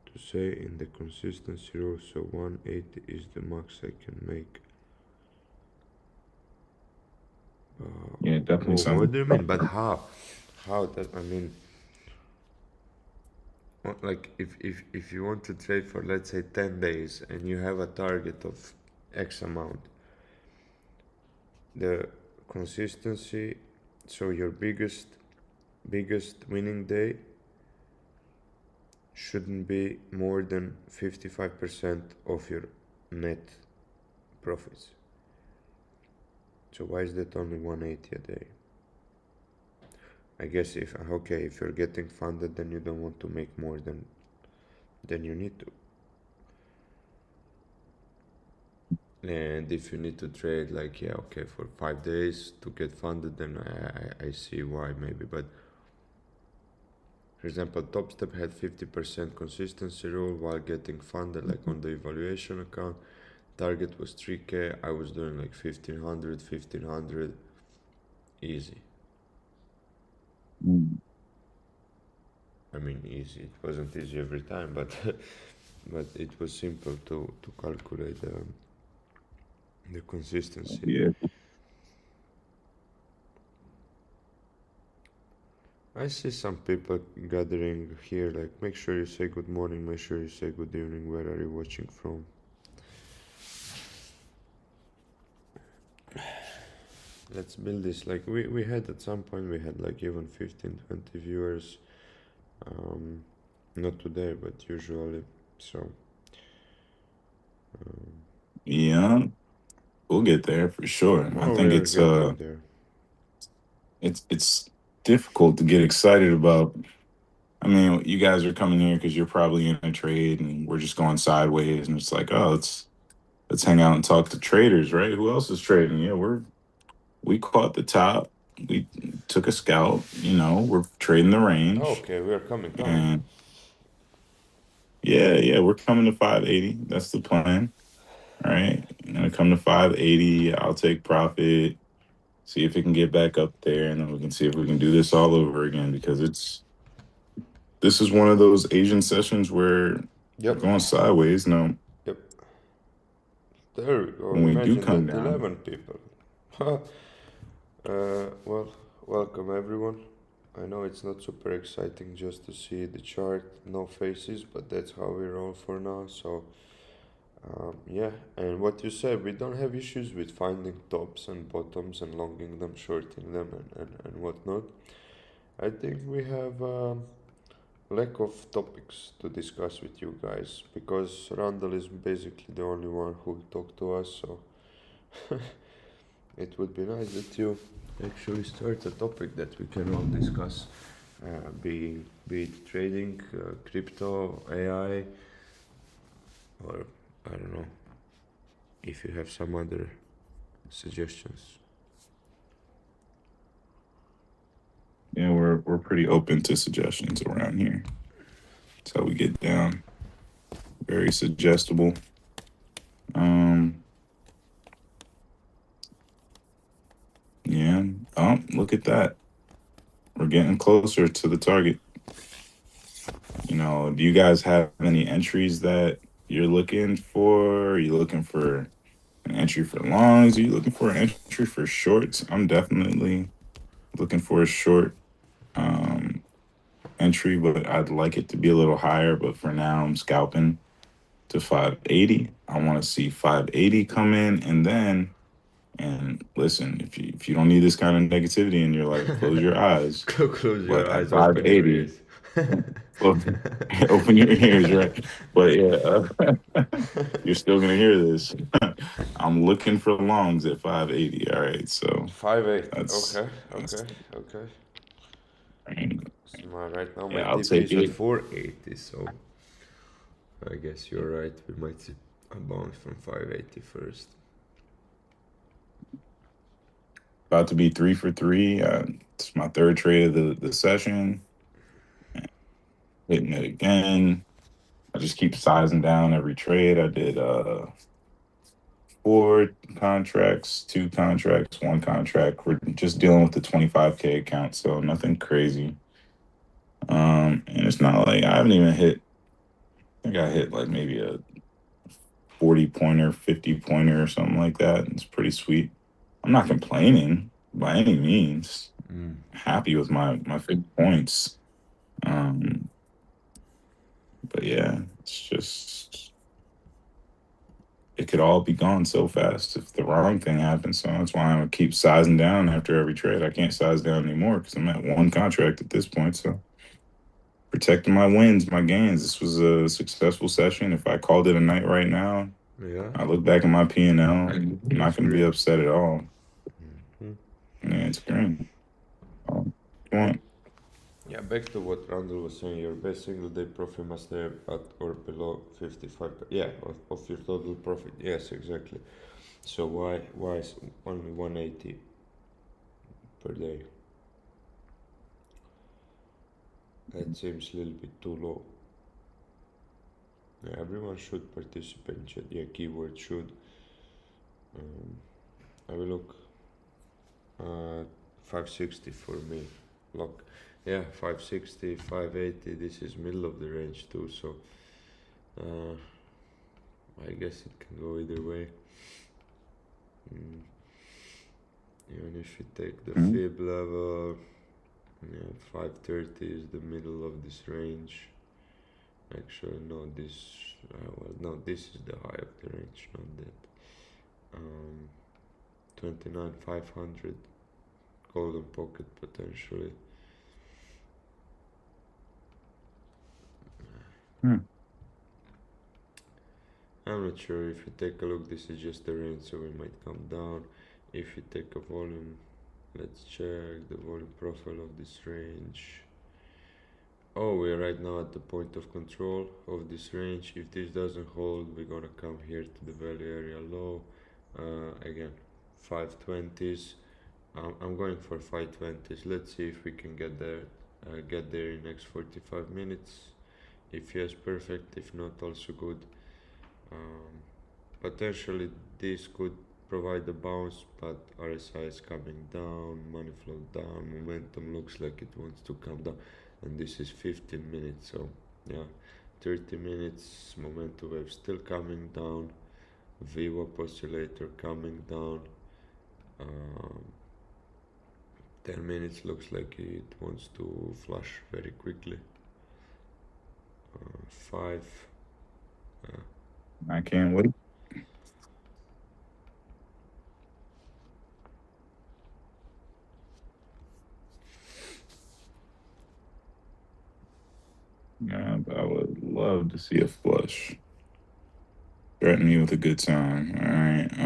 to say in the consistency row, so 180 is the max I can make. Yeah, it definitely Well, sounds what do you mean? like But how? How that? I mean, like if you want to trade for let's say 10 days and you have a target of X amount, the consistency, so your biggest winning day shouldn't be more than 55% of your net profits. So why is that only 180 a day? I guess if okay, if you're getting funded, then you don't want to make more than you need to. And if you need to trade like yeah, okay, for 5 days to get funded, then I see why maybe. But for example, Top Step had 50% consistency rule while getting funded, like on the evaluation account. Target was 3K. I was doing like 1500, easy. Mm. I mean, easy. It wasn't easy every time, but but it was simple to calculate the consistency. Yeah, I see some people gathering here, like make sure you say good morning, make sure you say good evening, where are you watching from? Let's build this. Like we had at some point, we had like even 15, 20 viewers. Not today, but usually. So, yeah, we'll get there for sure. I oh, we think are getting there. it's difficult to get excited about. I mean, you guys are coming here because you're probably in a trade, and we're just going sideways, and it's like, oh, let's hang out and talk to traders, right? Who else is trading? Yeah, we caught the top. We took a scalp. We're trading the Oh, range, okay, we are coming. and yeah, we're coming to 580. That's the plan. All right, I'm gonna come to 580. I'll take profit. See if it can get back up there, and then we can see if we can do this all over again because this is one of those Asian sessions where we're Yep, going sideways. Now, yep. There we go. when we do Imagine come that, down, 11 people. Well, welcome everyone. I know it's not super exciting just to see the chart, no faces, but that's how we roll for now. So, yeah, and what you said, we don't have issues with finding tops and bottoms and longing them, shorting them, and whatnot. I think we have lack of topics to discuss with you guys because Randall is basically the only one who will talk to us. So it would be nice that you actually start a topic that we can all discuss, be it trading, crypto, AI, or I don't know if you have some other suggestions. yeah, we're pretty open to suggestions around here. That's how we get down. Very suggestible. Um, yeah. Oh, look at that. We're getting closer to the target. Do you guys have any entries that you're looking for? Are you looking for an entry for longs? Are you looking for an entry for shorts? I'm definitely looking for a short um, entry, but I'd like it to be a little higher. But for now, I'm scalping to 580. I want to see 580 come in, and listen, if you don't need this kind of negativity in your life, close your eyes. Close But your at eyes, open your 580, ears. close, open your ears, right? But yeah, you're still gonna hear this. I'm looking for longs at 580. All right, so 580. that's, Okay, that's okay, okay. I mean, So right now my yeah, I'll TP take is at it. 480, so I guess you're right. We might see a bounce from 580 first. About to be 3 for 3. It's my third trade of the session. Hitting it again. I just keep sizing down every trade. I did 4 contracts, 2 contracts, 1 contract. We're just dealing with the 25K account, so nothing crazy. And it's not like I haven't even hit. I think I hit like maybe a 40 pointer, 50 pointer, or something like that. It's pretty sweet. I'm not complaining by any means. Mm. Happy with my 50 points. Um, but yeah, it's just it could all be gone so fast if the wrong thing happens. So that's why I keep sizing down after every trade. I can't size down anymore because I'm at 1 contract at this point. So protecting my wins, my gains. This was a successful session. If I called it a night right now, Yeah, I look back at my P&L. I'm not it's going to be green. upset at all. Mm. Yeah, it's green. You Back, want? yeah, back to what Randall was saying. Your best single day profit must have at or below 55. Yeah, of your total profit. Yes, exactly. So why is only 180 per day? That seems a little bit too low. Yeah, everyone should participate in chat. Yeah, keyword should. Um, I will look. 560 for me. Look, yeah, 560, 580. This is middle of the range too. So uh, I guess it can go either way. Mm. Even if you take the Mhm. fib level, yeah, 530 is the middle of this range. Actually, no, this. Well, no, this is the high of the range, not that. 29 500 golden pocket potentially. Hmm. I'm not sure. If you take a look, this is just the range, so we might come down. If you take a volume, let's check the volume profile of this range. Oh, we're right now at the point of control of this range. If this doesn't hold, we're gonna come here to the value area low. Again, 520s. I'm going for 520s. Let's see if we can get there. Get there in next 45 minutes. If yes, perfect. If not, also good. Um, Potentially this could provide a bounce, but RSI is coming down, money flow down, momentum looks like it wants to come down, and this is 15 minutes. So yeah, 30 minutes, momentum wave still coming down, VWAP oscillator coming down. um, 10 minutes looks like it wants to flush very quickly. 5. uh, I can't wait. Yeah, but I would love to see a flush. Threaten me with a good time. All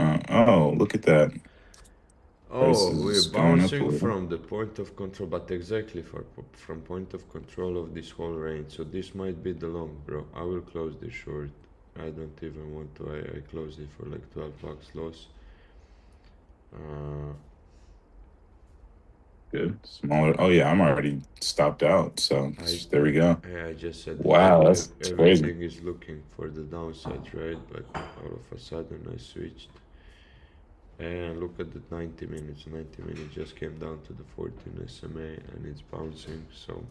right. Oh, look at that. Price Oh, we're is going up a bouncing little. from the point of control, but exactly from point of control of this whole range. So this might be the long, bro. I will close this short. I don't even want to. I closed it for like 12 bucks loss. Uh, Good. Smaller. Oh yeah, I'm already stopped out. So I there we go. I just said Wow, that's crazy. everything is looking for the downside, right? But all of a sudden I switched. And look at the 90 minutes. 90 minutes just came down to the 14 SMA and it's bouncing. So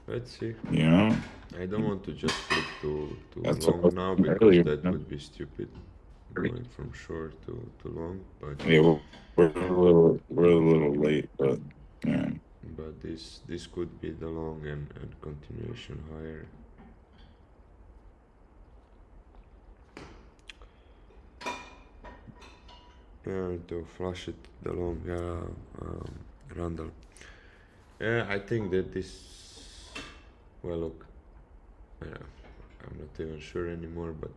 let's see. You know, I don't want to just flip to that's what I long was now saying because earlier. You that know? would be stupid going from short to long. Yeah, we're a little late, but yeah. But this could be the long and continuation higher. Yeah, to flush it the long, Randall. Yeah, I think that this. Well, look, yeah, I'm not even sure anymore, but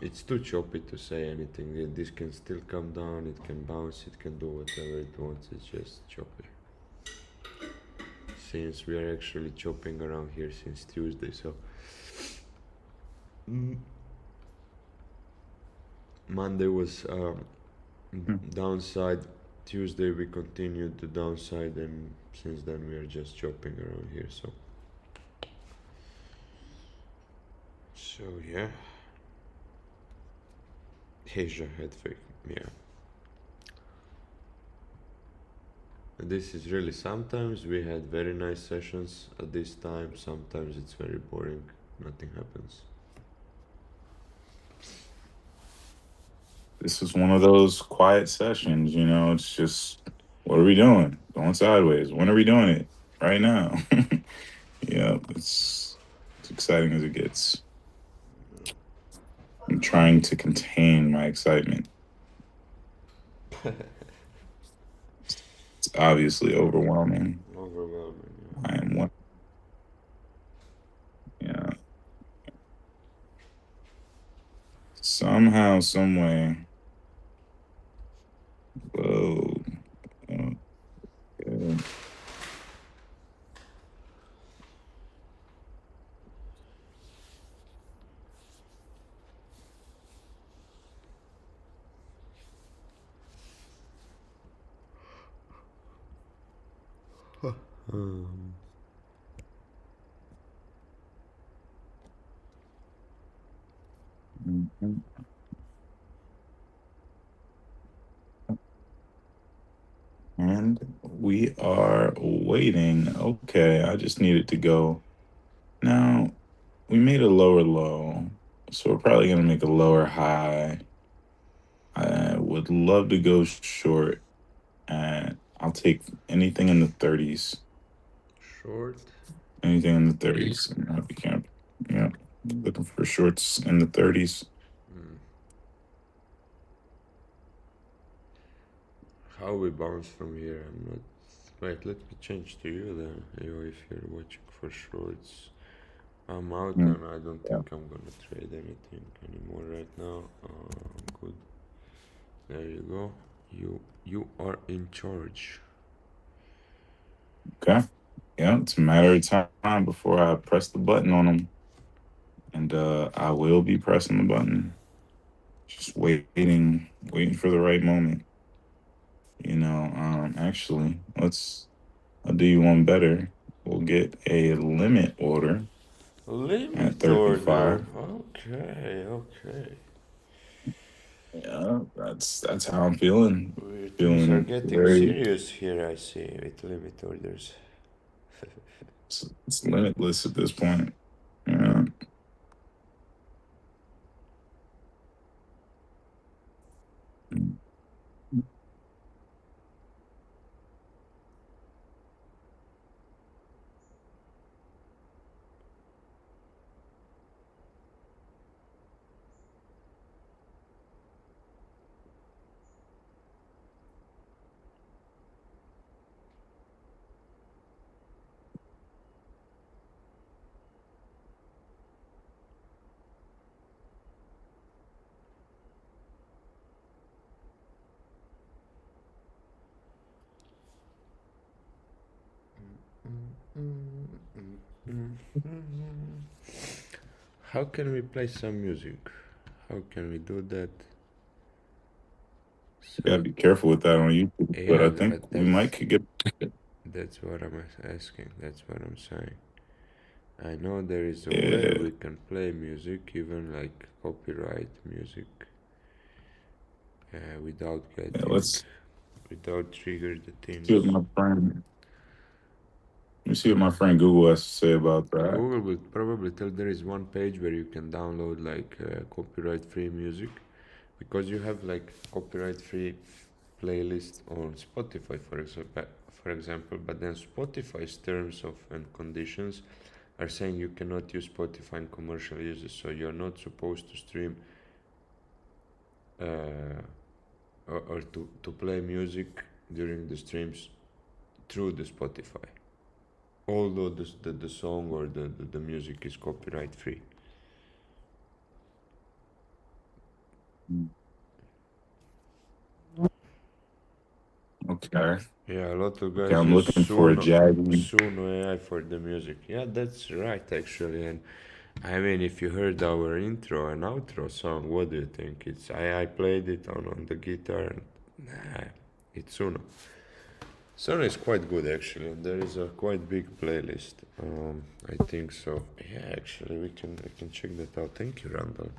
it's too choppy to say anything. This can still come down, it can bounce, it can do whatever it wants. It's just choppy. Since we are actually chopping around here since Tuesday, so mm, Monday was downside. Tuesday we continued the downside, and since then we are just chopping around here. So yeah, Asia head fake. Yeah, this is really, sometimes we had very nice sessions at this time. Sometimes it's very boring. Nothing happens. This is one of those quiet sessions. It's just, what are we doing? Going sideways. When are we doing it? Right now. Yeah, it's exciting as it gets. I'm trying to contain my excitement. It's obviously overwhelming. Overwhelming. I am one. Yeah. Somehow, some way. Whoa. Okay. Um, Mhm. And we are waiting. Okay, I just needed to go. Now, we made a lower low, so we're probably going to make a lower high. I would love to go short, and I'll take anything in the 30s. short. Anything in the 30s. I'm happy camp. Yeah, looking for shorts in the 30s. Mm. How we bounce from here? I'm not. Wait, let me change to you then. You, if you're watching for shorts. I'm out Mm, and I don't yeah. think I'm gonna trade anything anymore right now. Good. There you go. You are in charge. Okay. Yeah, it's a matter of time before I press the button on them. And I will be pressing the button. Just waiting for the right moment. Actually, I'll do you one better. We'll get a limit order at Limit order. 35. Okay, okay. Yeah, that's how I'm feeling. Things are Feeling getting very serious here, I see, with limit orders. it's limitless at this point. Yeah. How can we play some music? How can we do that? You gotta So be careful with that on YouTube, but yeah, I think but we might could get. that's what I'm asking. That's what I'm saying. I know there is a way Yeah, we can play music, even like copyright music, without yeah, getting, let's without trigger the see what things. my friend. Let me see what my Uh, friend Google has to say about that. Google will probably tell there is one page where you can download like copyright free music, because you have like copyright free playlist on Spotify, for example, but then Spotify's terms of and conditions are saying you cannot use Spotify in commercial uses, so you're not supposed to stream uh, or to play music during the streams through the Spotify, although the song or the music is copyright free. Mm. Okay, Yeah, a lot of okay, guys I'm use looking for a jazzy. Suno AI for the music. Yeah, that's right, actually. And I mean, if you heard our intro and outro song, what do you think? I played it on the guitar, and nah, it's Suno. Suno is quite good, actually, and there is a quite big playlist. I think so. Yeah, actually, we can check that out. Thank you, Randall.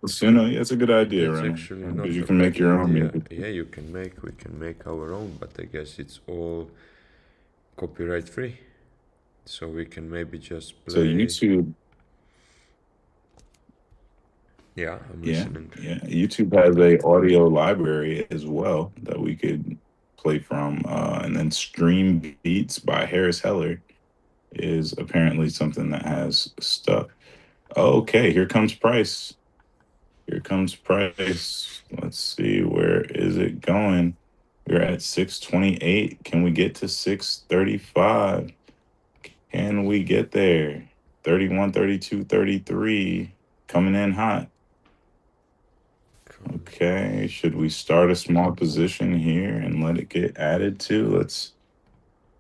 Suno, yeah, it's a good idea, That's Randall, actually because not you a can make bad your own idea. music. Yeah, we can make our own, but I guess it's all copyright free. So we can maybe just So play. YouTube, Yeah, I'm yeah, listening. yeah, YouTube has a audio library as well that we could play from, and then Stream Beats by Harris Heller is apparently something that has stuff. Okay, here comes Price. Here comes Price. Let's see, where is it going? We're at 628. Can we get to 635? Can we get there? 31, 32, 33. Coming in hot. Come. Okay, should we start a small position here and let it get added to?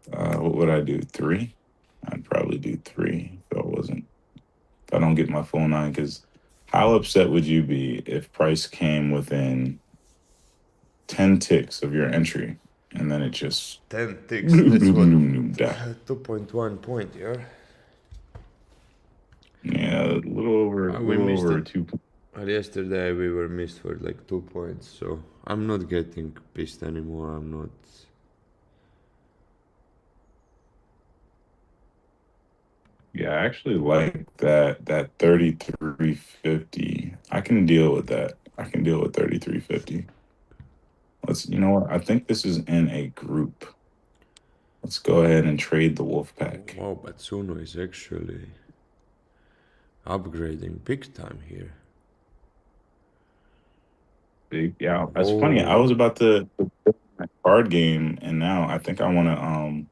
What would I do? Three? I'd probably do three if I wasn't, if I don't get my full nine. Because how upset would you be if price came within 10 ticks of your entry and then it just 10 ticks. That's what. die? 2.1 point, yeah. Yeah, a We little missed over it. 2 points. Yesterday we were missed for like 2 points, so I'm not getting pissed anymore. I'm not. Yeah, I actually like that 33.50. I can deal with that. I can deal with 33.50. You know what? I think this is in a group. Let's go ahead and trade the wolf pack. Wow, but Suno is actually upgrading big time here. Big, yeah, it's funny. I Whoa. was about to build my card game, and now I think I want to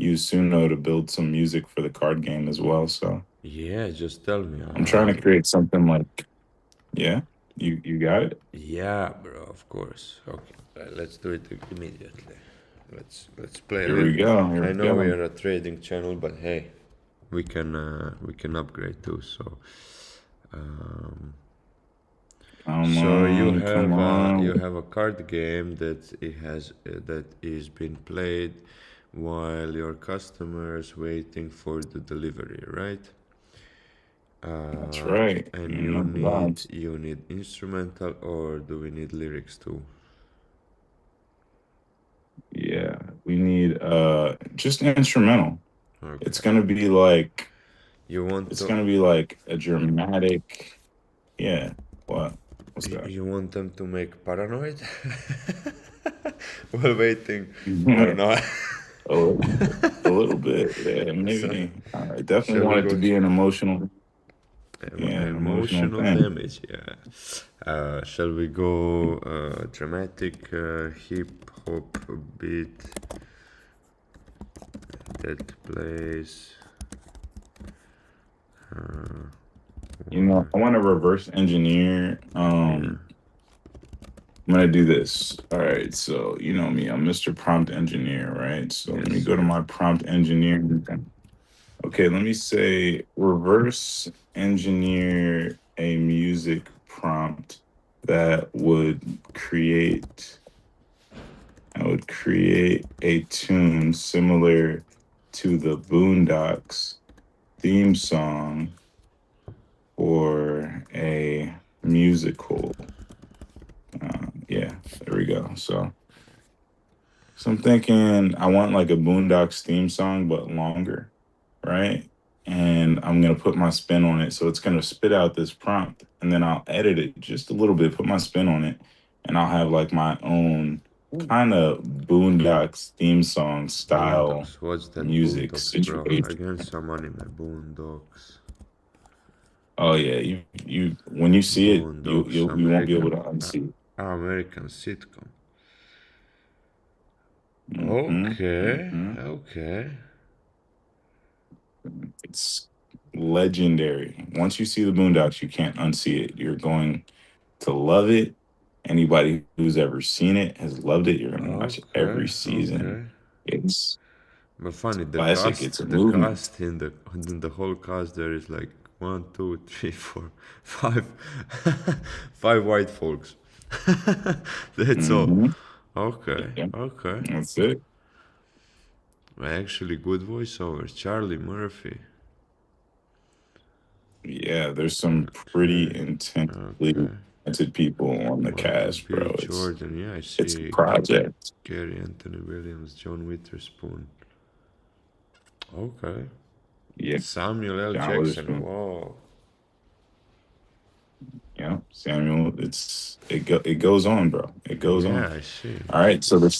use Suno to build some music for the card game as well. So Yeah, just tell me. I'm trying to create something like, yeah, you got it. Yeah, bro, of course. Okay, let's do it immediately. Let's play a Here little we bit. go. Here I we know we go. are a trading channel, but hey, we can upgrade too. So, um, so Come you on. have a card game that it has that is being played while your customers waiting for the delivery, right? That's Uh, right. and You you know the need vibes. you need instrumental, or do we need lyrics too? Yeah, we need just instrumental. It's Okay. gonna be like You want it's to gonna be like a dramatic. Yeah. What? What's that? you want them to make paranoid while waiting, or not? A little bit. Yeah, So, maybe. I definitely shall we want it to go be an emotional. Yeah, an emotional emotional thing. damage? Yeah. Shall we go dramatic hip hop beat that plays? Uh, I want to reverse engineer. yeah. I'm gonna do this. All right. So you know me, I'm Mr. Prompt Engineer, right? So let Yes, me go to sir. my prompt engineer. Okay, let me say reverse engineer a music prompt that would create I would create a tune similar to the Boondocks theme song for a musical. Yeah, there we go. So I'm thinking I want like a Boondocks theme song, but longer, right? And I'm gonna put my spin on it. So it's gonna spit out this prompt, and then I'll edit it just a little bit, put my spin on it, and I'll have like my own kind of Boondocks theme song style Boondocks. What's that? music Boondocks, bro. I situation. get some anime. Boondocks. Oh yeah, you when you see it, Boondocks. you won't be able American. to unsee it. American sitcom. Hmm. Okay. Hmm. Okay. It's legendary. Once you see the Boondocks, you can't unsee it. You're going to love it. Anybody who's ever seen it has loved it. You're going to watch it Okay. every season. Okay. It's But funny, classic. It's a the movie. cast in the whole cast there is like one, two, three, four, five, five white folks. That's all. Hmm. Okay, Yeah, okay. that's it. Actually, good voiceovers. Charlie Murphy. Yeah, there's some pretty Okay, intensely okay. talented people on the Michael cast, B. bro. Jordan. Yeah, I It's a see. project. Gary Anthony Williams, John Witherspoon. Okay. Yeah, Samuel L. John Jackson. Witherspoon. Whoa. Yeah, Samuel. It goes on, bro. It goes Yeah, on. I see. All right, so the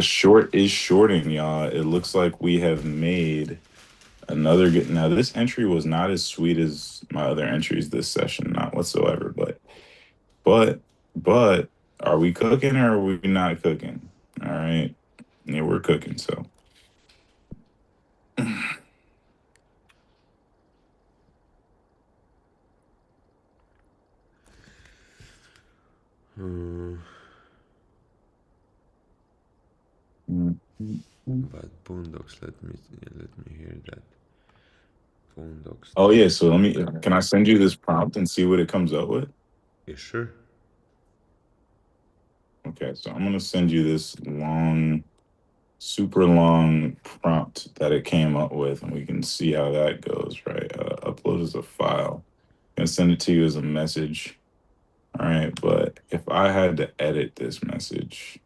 short is shorting, y'all. It looks like we have made another good. Now, this entry was not as sweet as my other entries this session, not whatsoever. But, but, are we cooking or are we not cooking? All right, yeah, we're cooking. So, Hmm. But Boondocks, let me hear that. Boondocks oh theme yeah. So song. can I send you this prompt and see what it comes up with? Yeah, sure. Okay, so I'm gonna send you this super long prompt that it came up with, and we can see how that goes, right? Upload as a file. I'm gonna send it to you as a message. All right, but if I had to edit this message,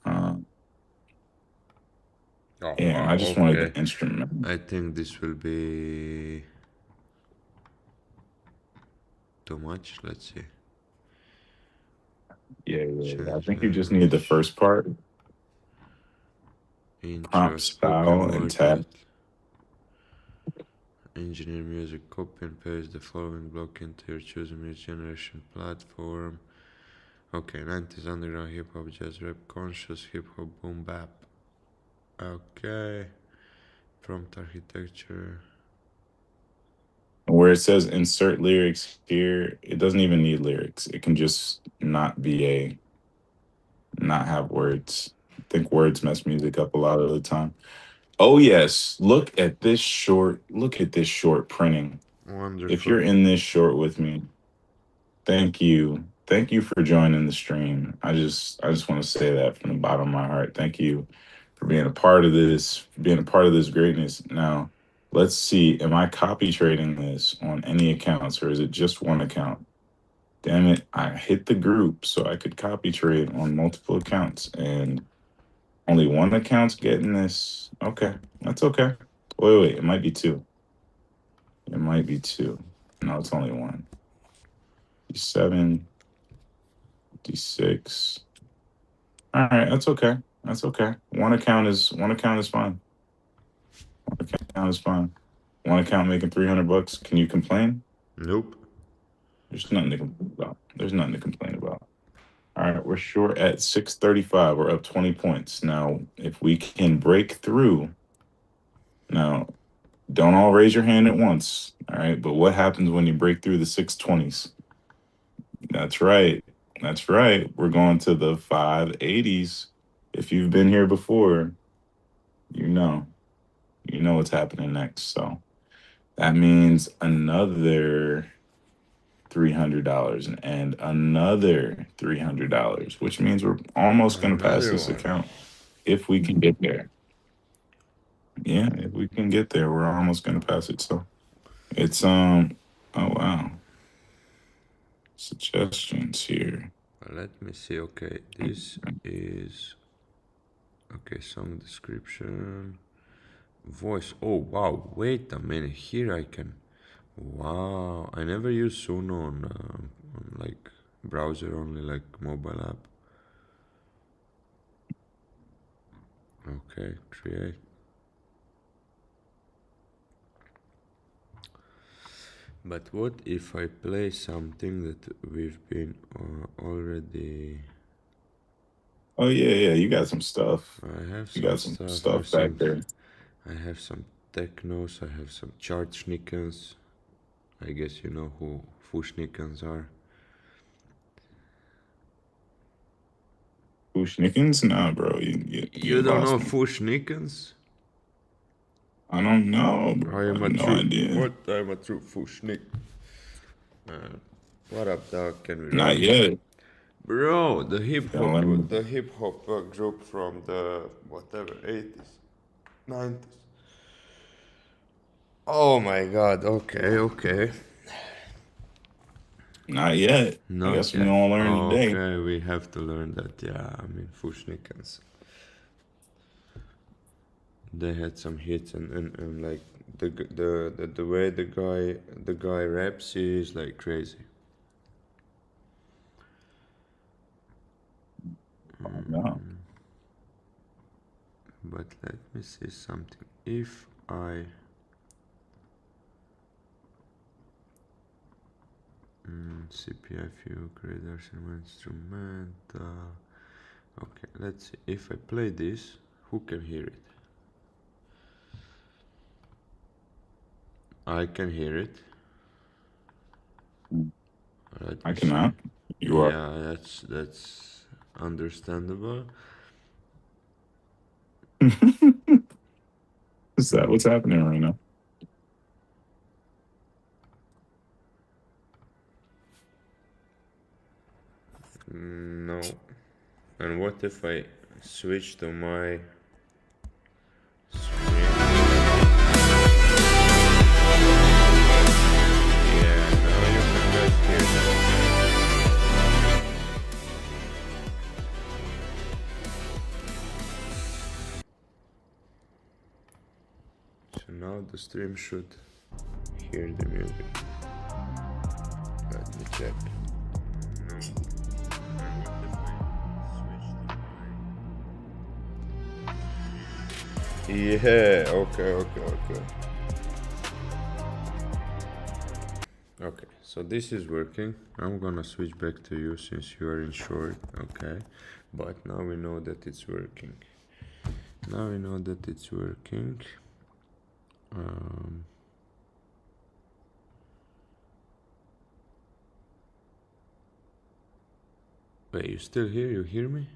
uh, Oh yeah, and I wow, just wanted the okay. instrument. I think this will be too much. Let's see. Yeah, yeah, yeah. I Change think you just need the language. first part, Intro, prompt spoken style, and word tab. title. Engineer music, copy and paste the following block into your chosen music generation platform. Okay, 90s underground hip hop, jazz, rap, conscious hip hop, boom bap. Okay, prompt architecture. Where it says insert lyrics here, it doesn't even need lyrics. It can just not have words. I think words mess music up a lot of the time. Oh yes, look at this short printing. If Wonderful. you're in this short with me, thank you. Thank you for joining the stream. I just want to say that from the bottom of my heart. Thank you for being a part of this, for being a part of this greatness. Now, let's see, am I copy trading this on any accounts or is it just one account? Damn it, I hit the group so I could copy trade on multiple accounts and only one account's getting this. Okay, that's okay. Wait, it might be two. It might be two. No, it's only one. D7, D6. All right, that's okay. That's okay. One account is fine. One account is fine. One account making 300 bucks. Can you complain? Nope. There's nothing to complain about. There's nothing to complain about. All right, we're short at 635. We're up 20 points. Now, if we can break through, now don't all raise your hand at once. All right, but what happens when you break through the 620s? That's right. That's right. We're going to the 580s. If you've been here before, you know, you know what's happening next. So that means another $300 and another $300, which means we're almost going to pass Another this one. account if we can get there. Yeah, if we can get there, we're almost going to pass it. So it's oh wow, suggestions here. Let me see. Okay, this is okay. Song description, voice. Oh wow! Wait a minute. Here I can. Wow! I never use Suno on like browser only, like mobile app. Okay, create. But what if I play something that we've been already? Oh yeah, yeah, you got some stuff. I have You some got some stuff. stuff back there. I have some technos. I have some chartschnickens. I guess you know who fushnikens are. Bushnickens? Nah, bro, You you don't know lost me. fushnikens? I don't know, I bro. I am have a no true. idea. What? I'm a true fushnik. What up, dog? Can we Not roll? yet. Bro, Don't let me. the hip hop group from the whatever 80s, 90s. Oh my god, okay, okay. Not yet. I Not guess we yet. gonna learn today. Okay, we have to learn that, yeah, I mean, Fushnikens. They had some hits and like the way the guy raps is like crazy. Oh, no. But let me see something. If I CPI view creators and instrumental. Okay, let's see. If I play this, who can hear it? I can hear it. Let I me see. cannot. You are. Yeah, that's understandable. Is that what's happening right now? No. And what if I switch to my screen? Yeah, now you can just hear that. So now the stream should hear the music. Let me check. No. And what if I switch to my... Yeah, okay, okay, okay. Okay, so this is working. I'm gonna switch back to you since you are in short, okay? But now we know that it's working. Now we know that it's working. Wait, you still here? You hear me?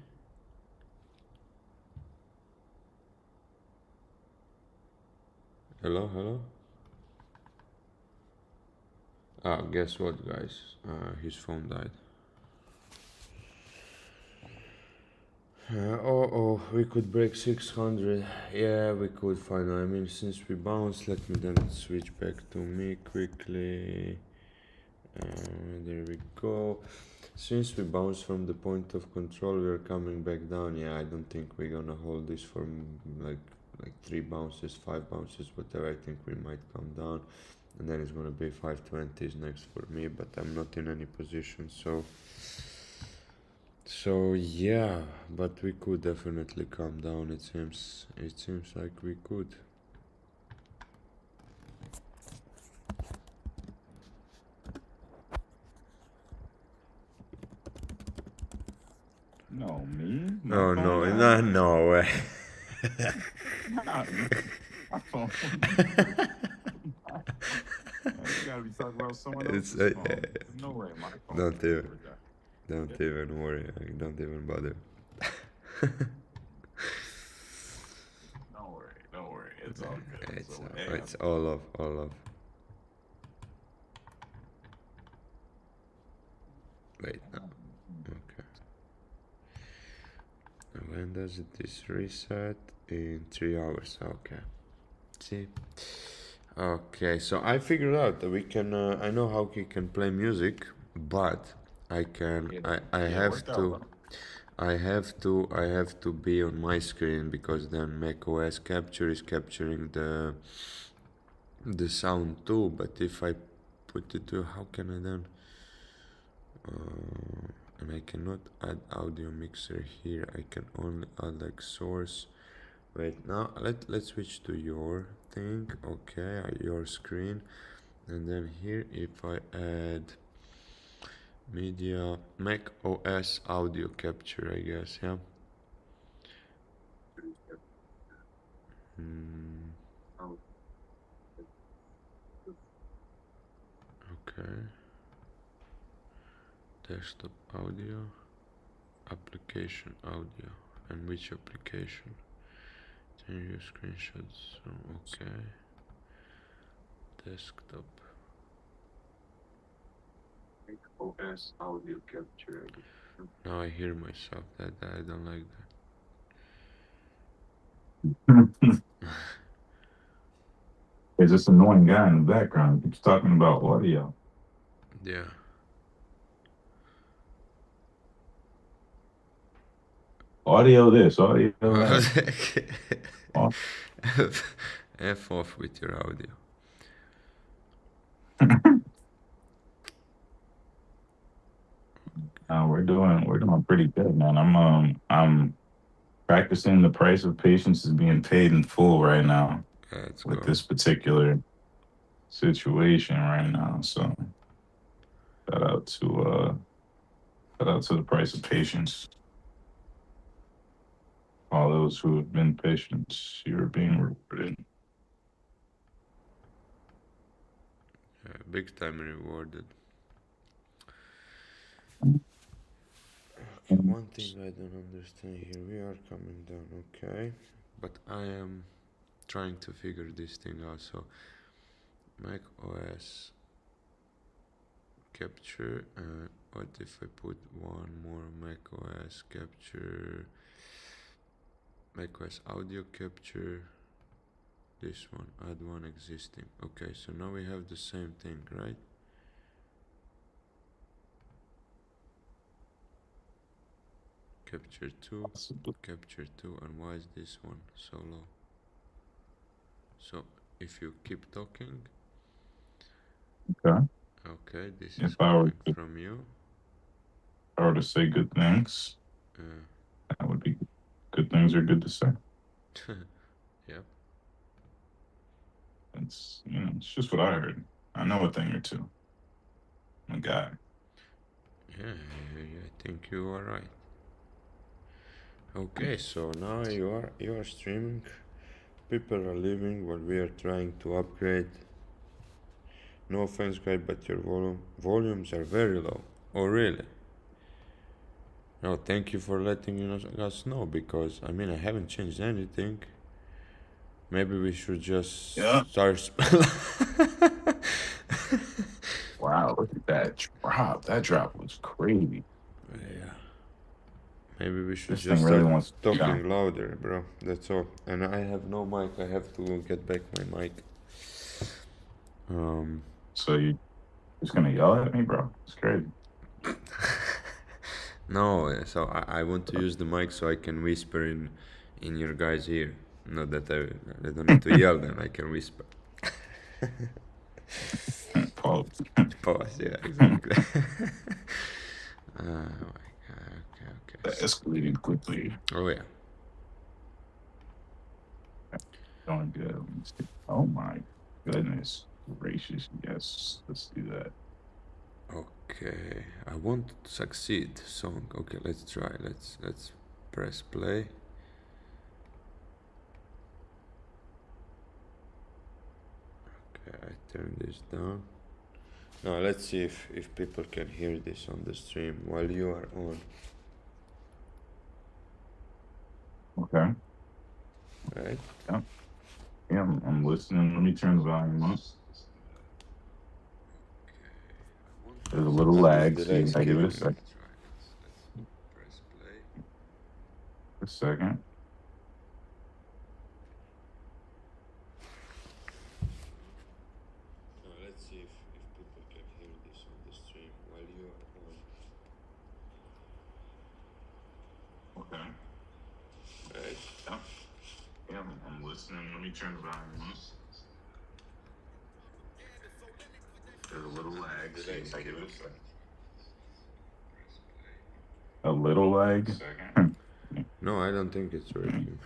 Hello, hello? Ah, guess what, guys? His phone died. Oh, we could break 600. Yeah, we could finally. I mean, since we bounced, let me then switch back to me quickly. There we go. Since we bounced from the point of control, we are coming back down. Yeah, I don't think we're gonna hold this for like 3 bounces, 5 bounces, whatever. I think we might come down, and then it's gonna be 520s next for me. But I'm not in any position, so yeah. But we could definitely come down. It seems like we could. No, me? My Oh phone no, died? no way. Nah, my phone. You gotta be talking about someone It's else's phone. No way, my phone don't even never died. don't even worry. Don't even bother. Don't worry, don't worry. It's all good. So, It's hey, it's all off, all off. Wait, no. Okay. When does this reset? In 3 hours. Okay. See. Okay, so I figured out that we can. I know how we can play music, but I can. Yeah, I yeah, it have worked out to. well. I have to be on my screen because then macOS capture is capturing the sound too. But if I put it to, how can I then? And I cannot add audio mixer here. I can only add like source. Wait, now let's switch to your thing. Okay, your screen, and then here if I add media Mac OS audio capture, I guess, yeah. Mm, okay, desktop audio, application audio, and which application? Turn your screenshots. So, okay, desktop. OS audio capture. Now I hear myself. That I don't like There's this annoying guy in the background keeps talking about audio. that. Yeah. Audio this, audio that. Oh, F off with your audio. we're doing pretty good, man. I'm practicing the price of patience is being paid in full right now Let's with go. this particular situation right now. So shout out to uh shout out to the price of patience. All those who have been patient, you're being rewarded. Big time rewarded. Okay, Um, one thing I don't understand here. We are coming down, okay. But I am trying to figure this thing out. So, Mac OS capture. What if I put one more Mac OS capture? Mac OS audio capture. This one, add one existing. Okay, so now we have the same thing, right? Capture 2, Possibly. capture 2, and why is this one so low? So if you keep talking, Okay. okay, this is If I were coming to, if from you. I were to say good things, Uh, that would be good things are good to say. yep. It's just what I heard. I know a thing or two. I'm a guy. Yeah, I think you are right. Okay, so now you are streaming. People are leaving while we are trying to upgrade. No offense, guy, but your volumes are very low. Oh, really? No, thank you for letting us know because I mean I haven't changed anything. Maybe we should Yeah. just start. Wow, look at that drop. That drop was crazy. Yeah. Maybe we should This thing just really start wants to go down. talking louder, bro. That's all. And I have no mic. I have to get back my mic. Um, So you just gonna yell at me, bro? It's crazy. no. So I want to use the mic so I can whisper in your guys' ear. Not that I don't need to yell. Then I can whisper. Pause. Pause. Yeah, exactly. Oh my god. Okay. Okay. That escalated quickly. Oh yeah. Going good. Let me see. Oh my goodness gracious. Yes, let's do that. Okay. I want to succeed. Song. Okay. Let's try. Let's press play. Okay. I turn this down. Now let's see if people can hear this on the stream while you are on. Okay. Right? Yeah. Yeah, I'm listening. Let me turn the volume up. There's a little Sometimes this lag, so delay you is gotta give it killing me. Let's press play. a second. Let's see if people can hear this on the stream while you are on. Okay. Right? Yeah. Yeah, I'm listening. Let me turn the volume up. There's a little lag, so Delay you is gotta give it killing a me. second. Press play. A little lag. Second. No, I don't think it's working.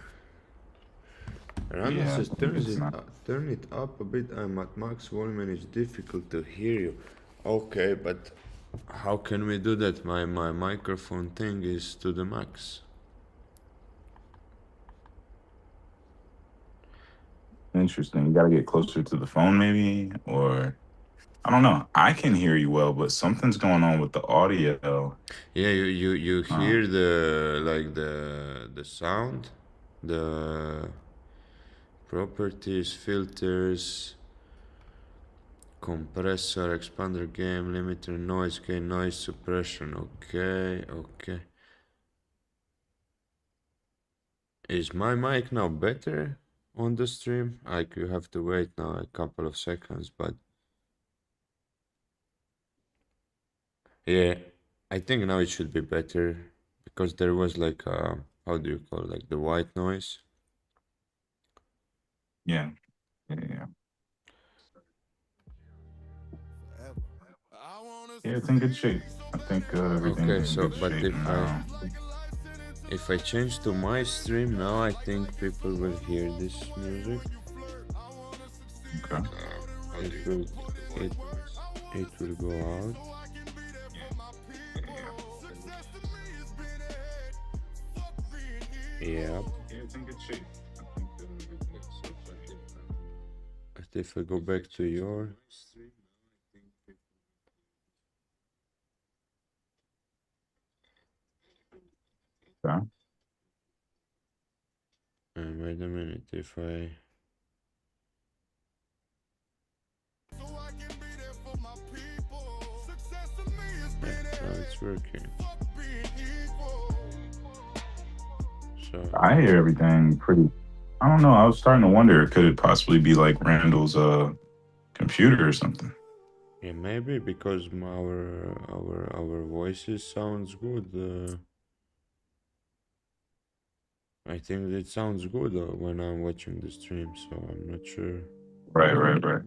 Random Yeah, says it's not. turn it up a bit. I'm at max volume and it's difficult to hear you. Okay, but how can we do that? My microphone thing is to the max. Interesting. You gotta get closer to the phone, maybe, or I don't know. I can hear you well, but something's going on with the audio. Yeah, you Uh, hear the like the sound, the properties, filters, compressor, expander, game limiter, noise gain, noise suppression. Okay, okay. Is my mic now better on the stream? Like you have to wait now a couple of seconds, but yeah, I think now it should be better because there was like how do you call it? Like the white noise? yeah, yeah. Yeah, it's in good shape. I think everything's Okay, in so good but shape now. if I change to my stream now, I think people will hear this music. Okay. It will it it will go out. Yeah. Yeah. Yeah, it's in good shape. I think But if I go back to your okay. wait a minute, if I yeah, now it's working. So I hear everything pretty. I don't know. I was starting to wonder, could it possibly be like Randall's computer or something? yeah, maybe because our voices sounds good. I think it sounds good when I'm watching the stream, so I'm not sure. Right, right, right.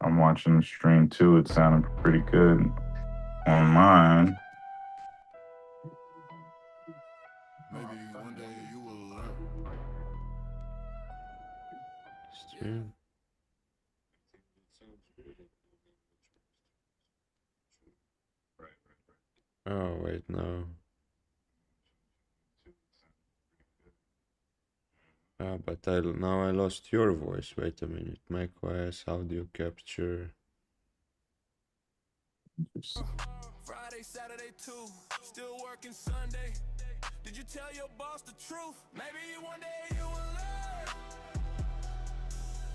I'm watching the stream too. It sounded pretty good on mine. Maybe one day you will learn. Stream. Oh wait, no. But now I lost your voice. Wait a minute. macOS audio capture. Friday, Saturday too. Still working Sunday. Did you tell your boss the truth? Maybe one day you will learn.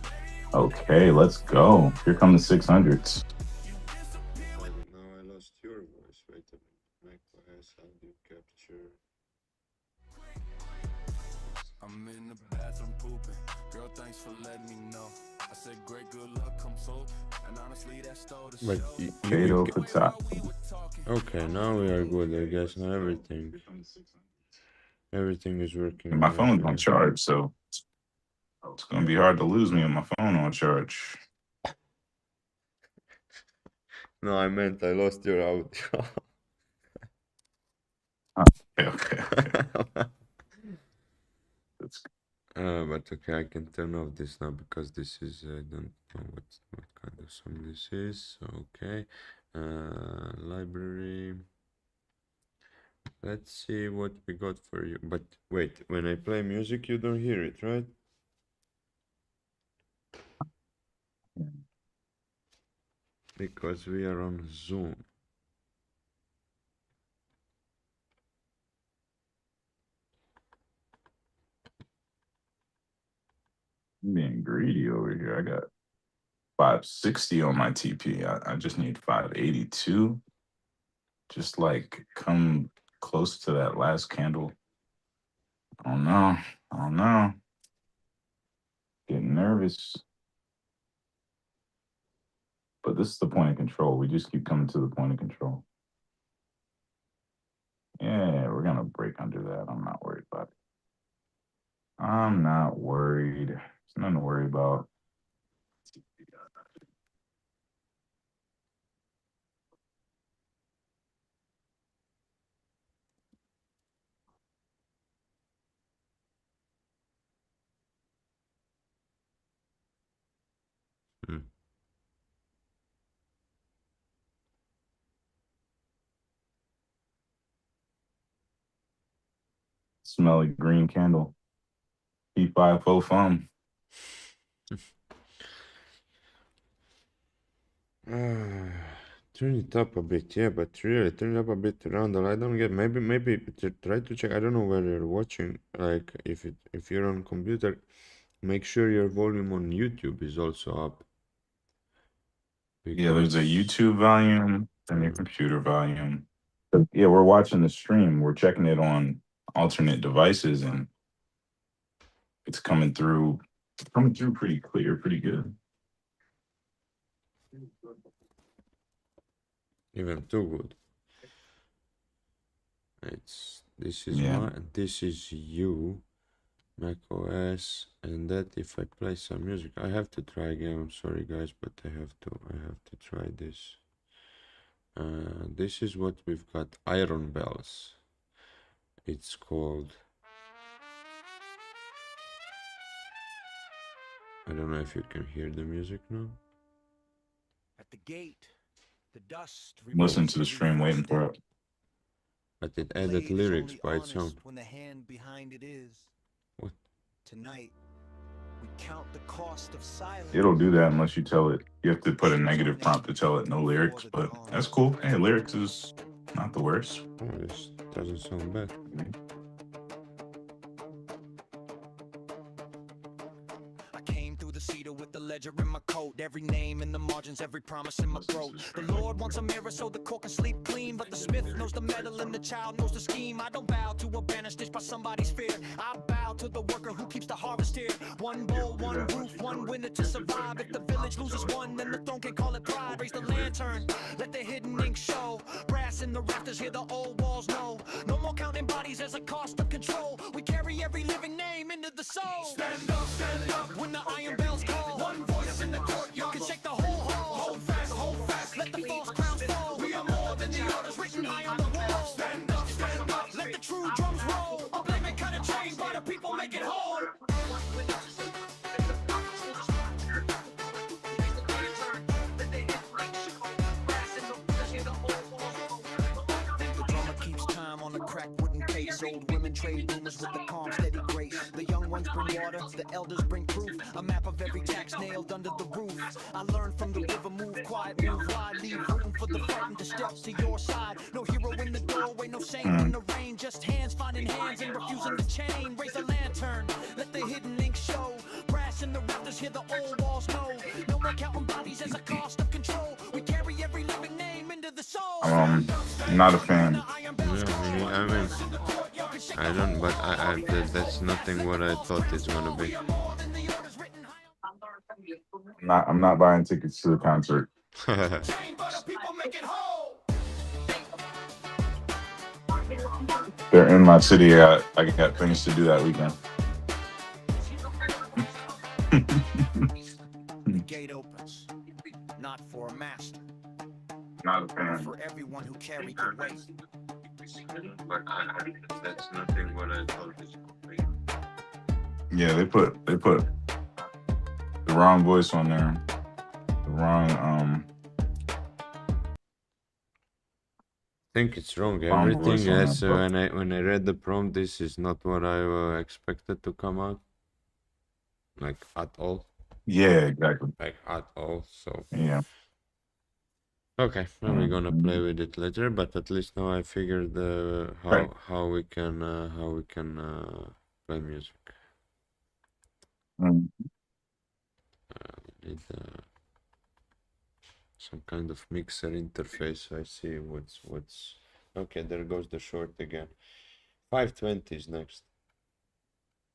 Maybe one day Okay, let's go. Here come the 600s. you disappear with. Now I lost your voice. Wait a minute. macOS audio capture. I'm in the bathroom pooping. Girl, thanks for letting me know. I said great, good luck comes hope. And honestly, that stole the But show. Potato, The way potato. while we were talking. okay, now we are good. I guess now everything is working And my now. phone's on Okay. charge, so it's gonna be hard to lose me with my phone on charge. No, I meant I lost your audio. Okay, okay, okay. That's But okay, I can turn off this now because this is I don't know what kind of song this is. Okay, library. Let's see what we got for you. But wait, when I play music, you don't hear it, right? Because we are on Zoom. I'm being greedy over here. I got 560 on my TP. I just need 582. Just like come close to that last candle. I don't know. I don't know. Getting nervous. But this is the point of control. We just keep coming to the point of control. Yeah, we're gonna break under that. I'm not worried about it. I'm not worried. There's nothing to worry about. Hmm. Smelly green candle. P5 full foam. Turn it up a bit, yeah, but really turn it up a bit around. I don't get. Maybe try to check. I don't know where you're watching. Like if you're on computer, make sure your volume on YouTube is also up. Yeah, there's a Because YouTube volume and your computer volume. Yeah, we're watching the stream. We're checking it on alternate devices, and it's coming through pretty clear, pretty good. even too good. This is Yeah. this is you, Mac OS, and that if I play some music, I have to try again. I'm sorry guys, but I have to try this. This is what we've got. Iron Bells. It's called. I don't know if you can hear the music now. At the gate, the dust Listen to the stream, waiting for it. But it added lyrics by its own. When the hand behind it is. What? Tonight, we count the cost of silence. It'll do that unless you tell it. You have to put a negative prompt to tell it no lyrics, but that's cool. Hey, lyrics is not the worst. Oh, this doesn't sound bad. I came through the cedar with the ledger in my coat. Every name in the margins, every promise in my throat. The Lord wants a mirror so the court can sleep clean. But the smith knows the metal and the child knows the scheme. I don't bow to a banner stitched by somebody's fear. I bow to the worker who keeps the harvest here. One bowl, one roof, one winner to survive. If the village loses one, then the throne can call it pride. Raise the lantern, let the hidden ink show. Brass in the rafters, hear the old walls know. No more counting bodies as a cost of control. We carry every living name into the soul. Stand up, when the iron bells call. One voice in the courtyard can shake the whole hall. Hold fast, let the false crowns fall. We are more than the orders written high on the wall. Stand up, let the true drums roll. A blaming kind of change, but the people make it whole. The drummer keeps time on the cracked wooden case. Old women trade rumors with the calm, steady grace. The young ones bring water, the elders bring proof. A map of every tax nailed under the roof. I learned from the river, move quiet, move wide. Leave room for the frightened to step to your side. No hero in the doorway, no saint in the rain. Just hands finding hands and refusing the chain. Raise a lantern, let the hidden ink show. Brass in the rafters, hear the old walls know. No more counting bodies as a cost of control. We carry every living name into the soul. I'm not a fan. Yeah, I don't, but that's nothing what I thought it's gonna be. I'm not buying tickets to the concert. They're in my city. I got things to do that weekend. The gate opens, not for a master, Not a but fan. for everyone who carried the weight. But that's nothing what I thought it's gonna be. Yeah, they put the wrong voice on there. The wrong I think it's wrong. Wrong voice Everything on else that, when I read the prompt, this is not what I expected to come out. Like at all. Yeah, exactly. Like at all. So Yeah. okay, well, we're gonna play with it later, but at least now I figured Right. how we can play music. Mm. We need some kind of mixer interface. I see what's okay. There goes the short again. 520 is next.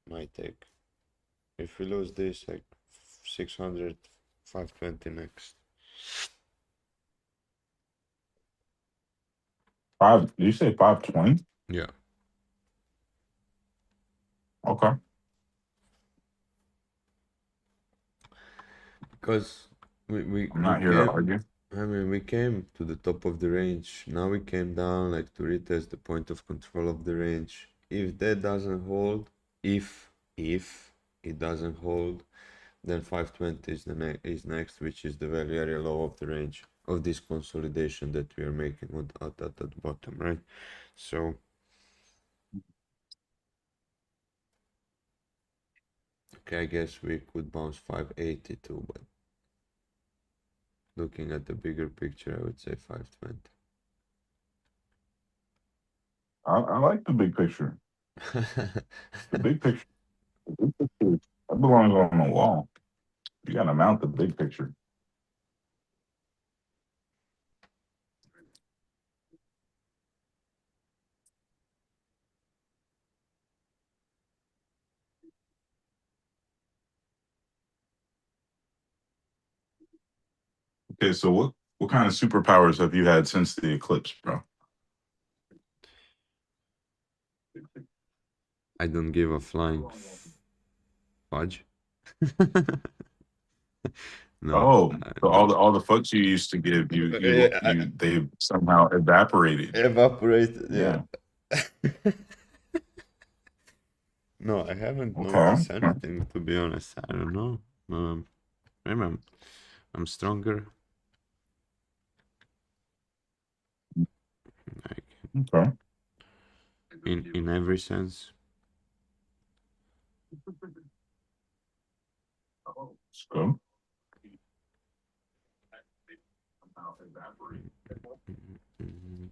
My take. If we lose this, like 600, 520 next. Five? Did you say 520? Yeah, Okay, because we we I'm we not here to came. argue. I mean, we came to the top of the range. Now we came down like to retest the point of control of the range. If that doesn't hold, if it doesn't hold, then 520 is is next, which is the value area low of the range of this consolidation that we are making at the bottom, right? So, okay, I guess we could bounce 580 too, but looking at the bigger picture, I would say 520. I like the big picture. The big picture. The big picture that belongs on the wall. You got to mount the big picture. Okay, so what kind of superpowers have you had since the eclipse, bro? I don't give a flying fudge. No, Oh, so no. all the fucks you used to give, Yeah, they somehow evaporated. evaporated, yeah. Yeah. No, I haven't Okay. noticed anything, to be honest. I don't know. Maybe I'm stronger, like Okay. in every sense. Let's go. Mhm.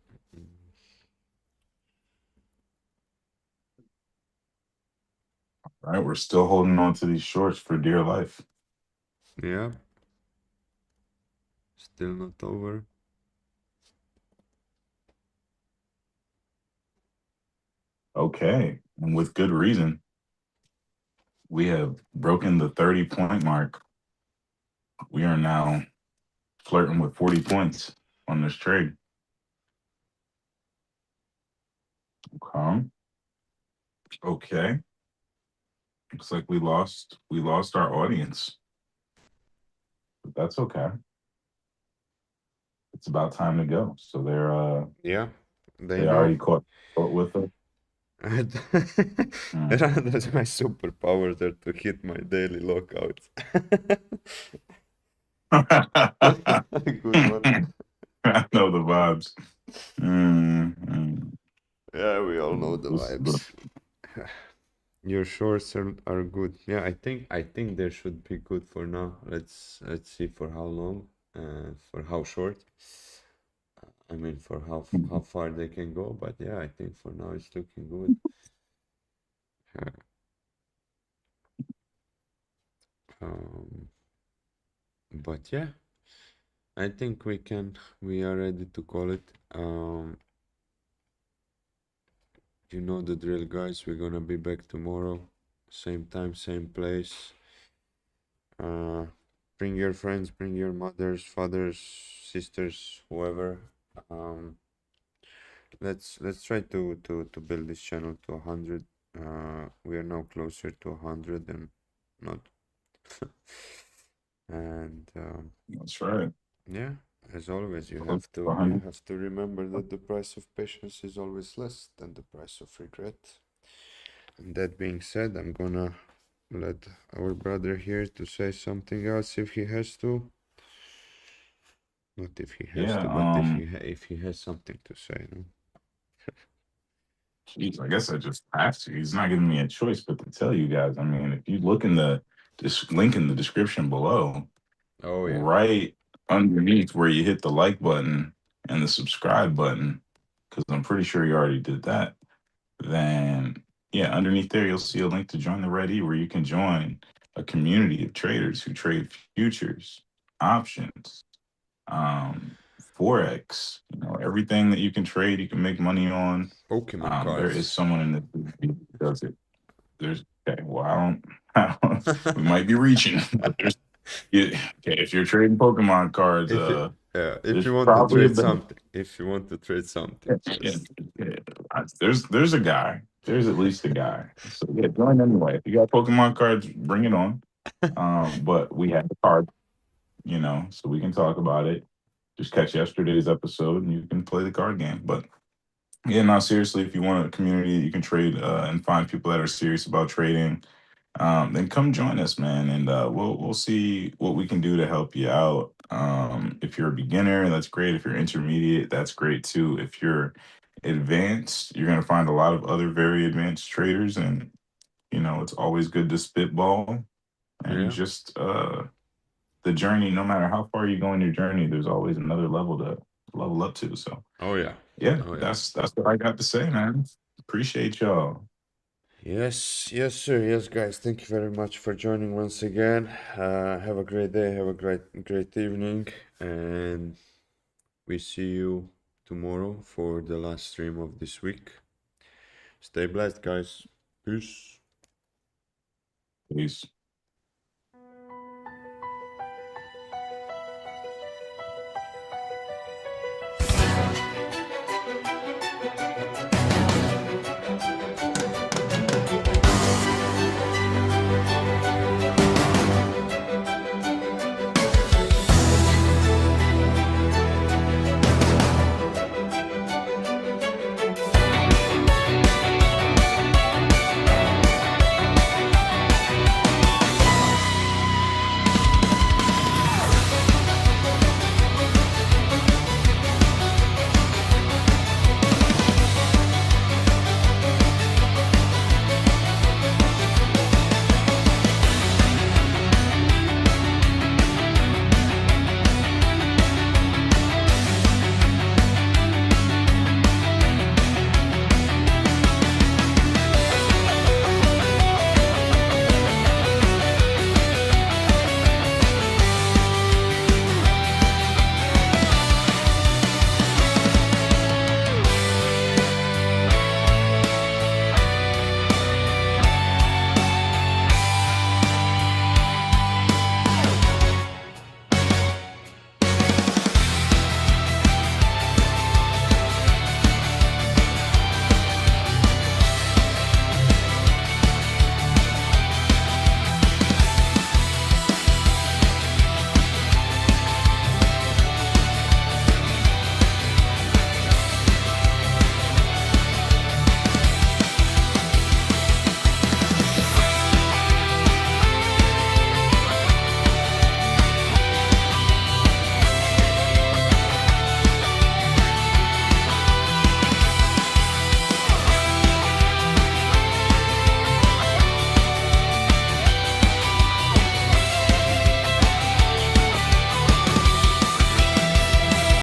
All right, we're still holding on to these shorts for dear life. Yeah, still not over. Okay, and with good reason. We have broken the 30-point mark. We are now flirting with 40 points on this trade. Okay. Okay. Looks like we lost our audience. But that's okay. It's about time to go. So Yeah, they they know. already caught with us. And Hmm. that's my superpowers are to hit my daily lockouts. Good one. I know the vibes. Mm. Yeah, we all know the This is the vibes. Your shorts are good. Yeah, I think they should be good for now. Let's see for how long, for how short. I mean, for how far they can go. But yeah, I think for now it's looking good. Uh, Um, but yeah, I think we are ready to call it. You know the drill, guys. We're gonna be back tomorrow, same time, same place. Uh, bring your friends, bring your mothers, fathers, sisters, whoever. Um, let's try to build this channel to 100. We are now closer to 100 and not. And That's right. yeah, as always, Close to you 100. have to remember that the price of patience is always less than the price of regret. And that being said, I'm gonna let our brother here to say something else if he has to. Not if he has Yeah. to, but if he has something to say. No? Jeez, I guess I just have to. He's not giving me a choice but to tell you guys. I mean, if you look in the this link in the description below, Oh yeah. right underneath where you hit the like button and the subscribe button, because I'm pretty sure you already did that, then yeah, underneath there you'll see a link to join the Red E where you can join a community of traders who trade futures, options, um, Forex, everything that you can trade, you can make money on. Pokemon There is cards. someone in the community who does it. There's okay. Well, we might be reaching, but yeah, okay. If you're trading Pokemon cards, if you if there's you want to probably a trade better. something, if you want to trade something, Yeah, yes. yeah. There's a guy. There's at least a guy. So yeah, join anyway. If you got Pokemon cards, bring it on. But we have the card, so we can talk about it. Just catch yesterday's episode and you can play the card game. But yeah, no, seriously, if you want a community that you can trade and find people that are serious about trading, then come join us, man, and we'll see what we can do to help you out. If you're a beginner, that's great. If you're intermediate, that's great too. If you're advanced, you're gonna find a lot of other very advanced traders, and it's always good to spitball and Yeah. just the journey. No matter how far you go in your journey, there's always another level to level up to. So Oh yeah. yeah, Oh yeah. that's what I got to say, man. Appreciate y'all. Yes, yes, sir. Yes, guys. Thank you very much for joining once again. Have a great day. Have a great evening, and we see you tomorrow for the last stream of this week. Stay blessed, guys. Peace. Peace.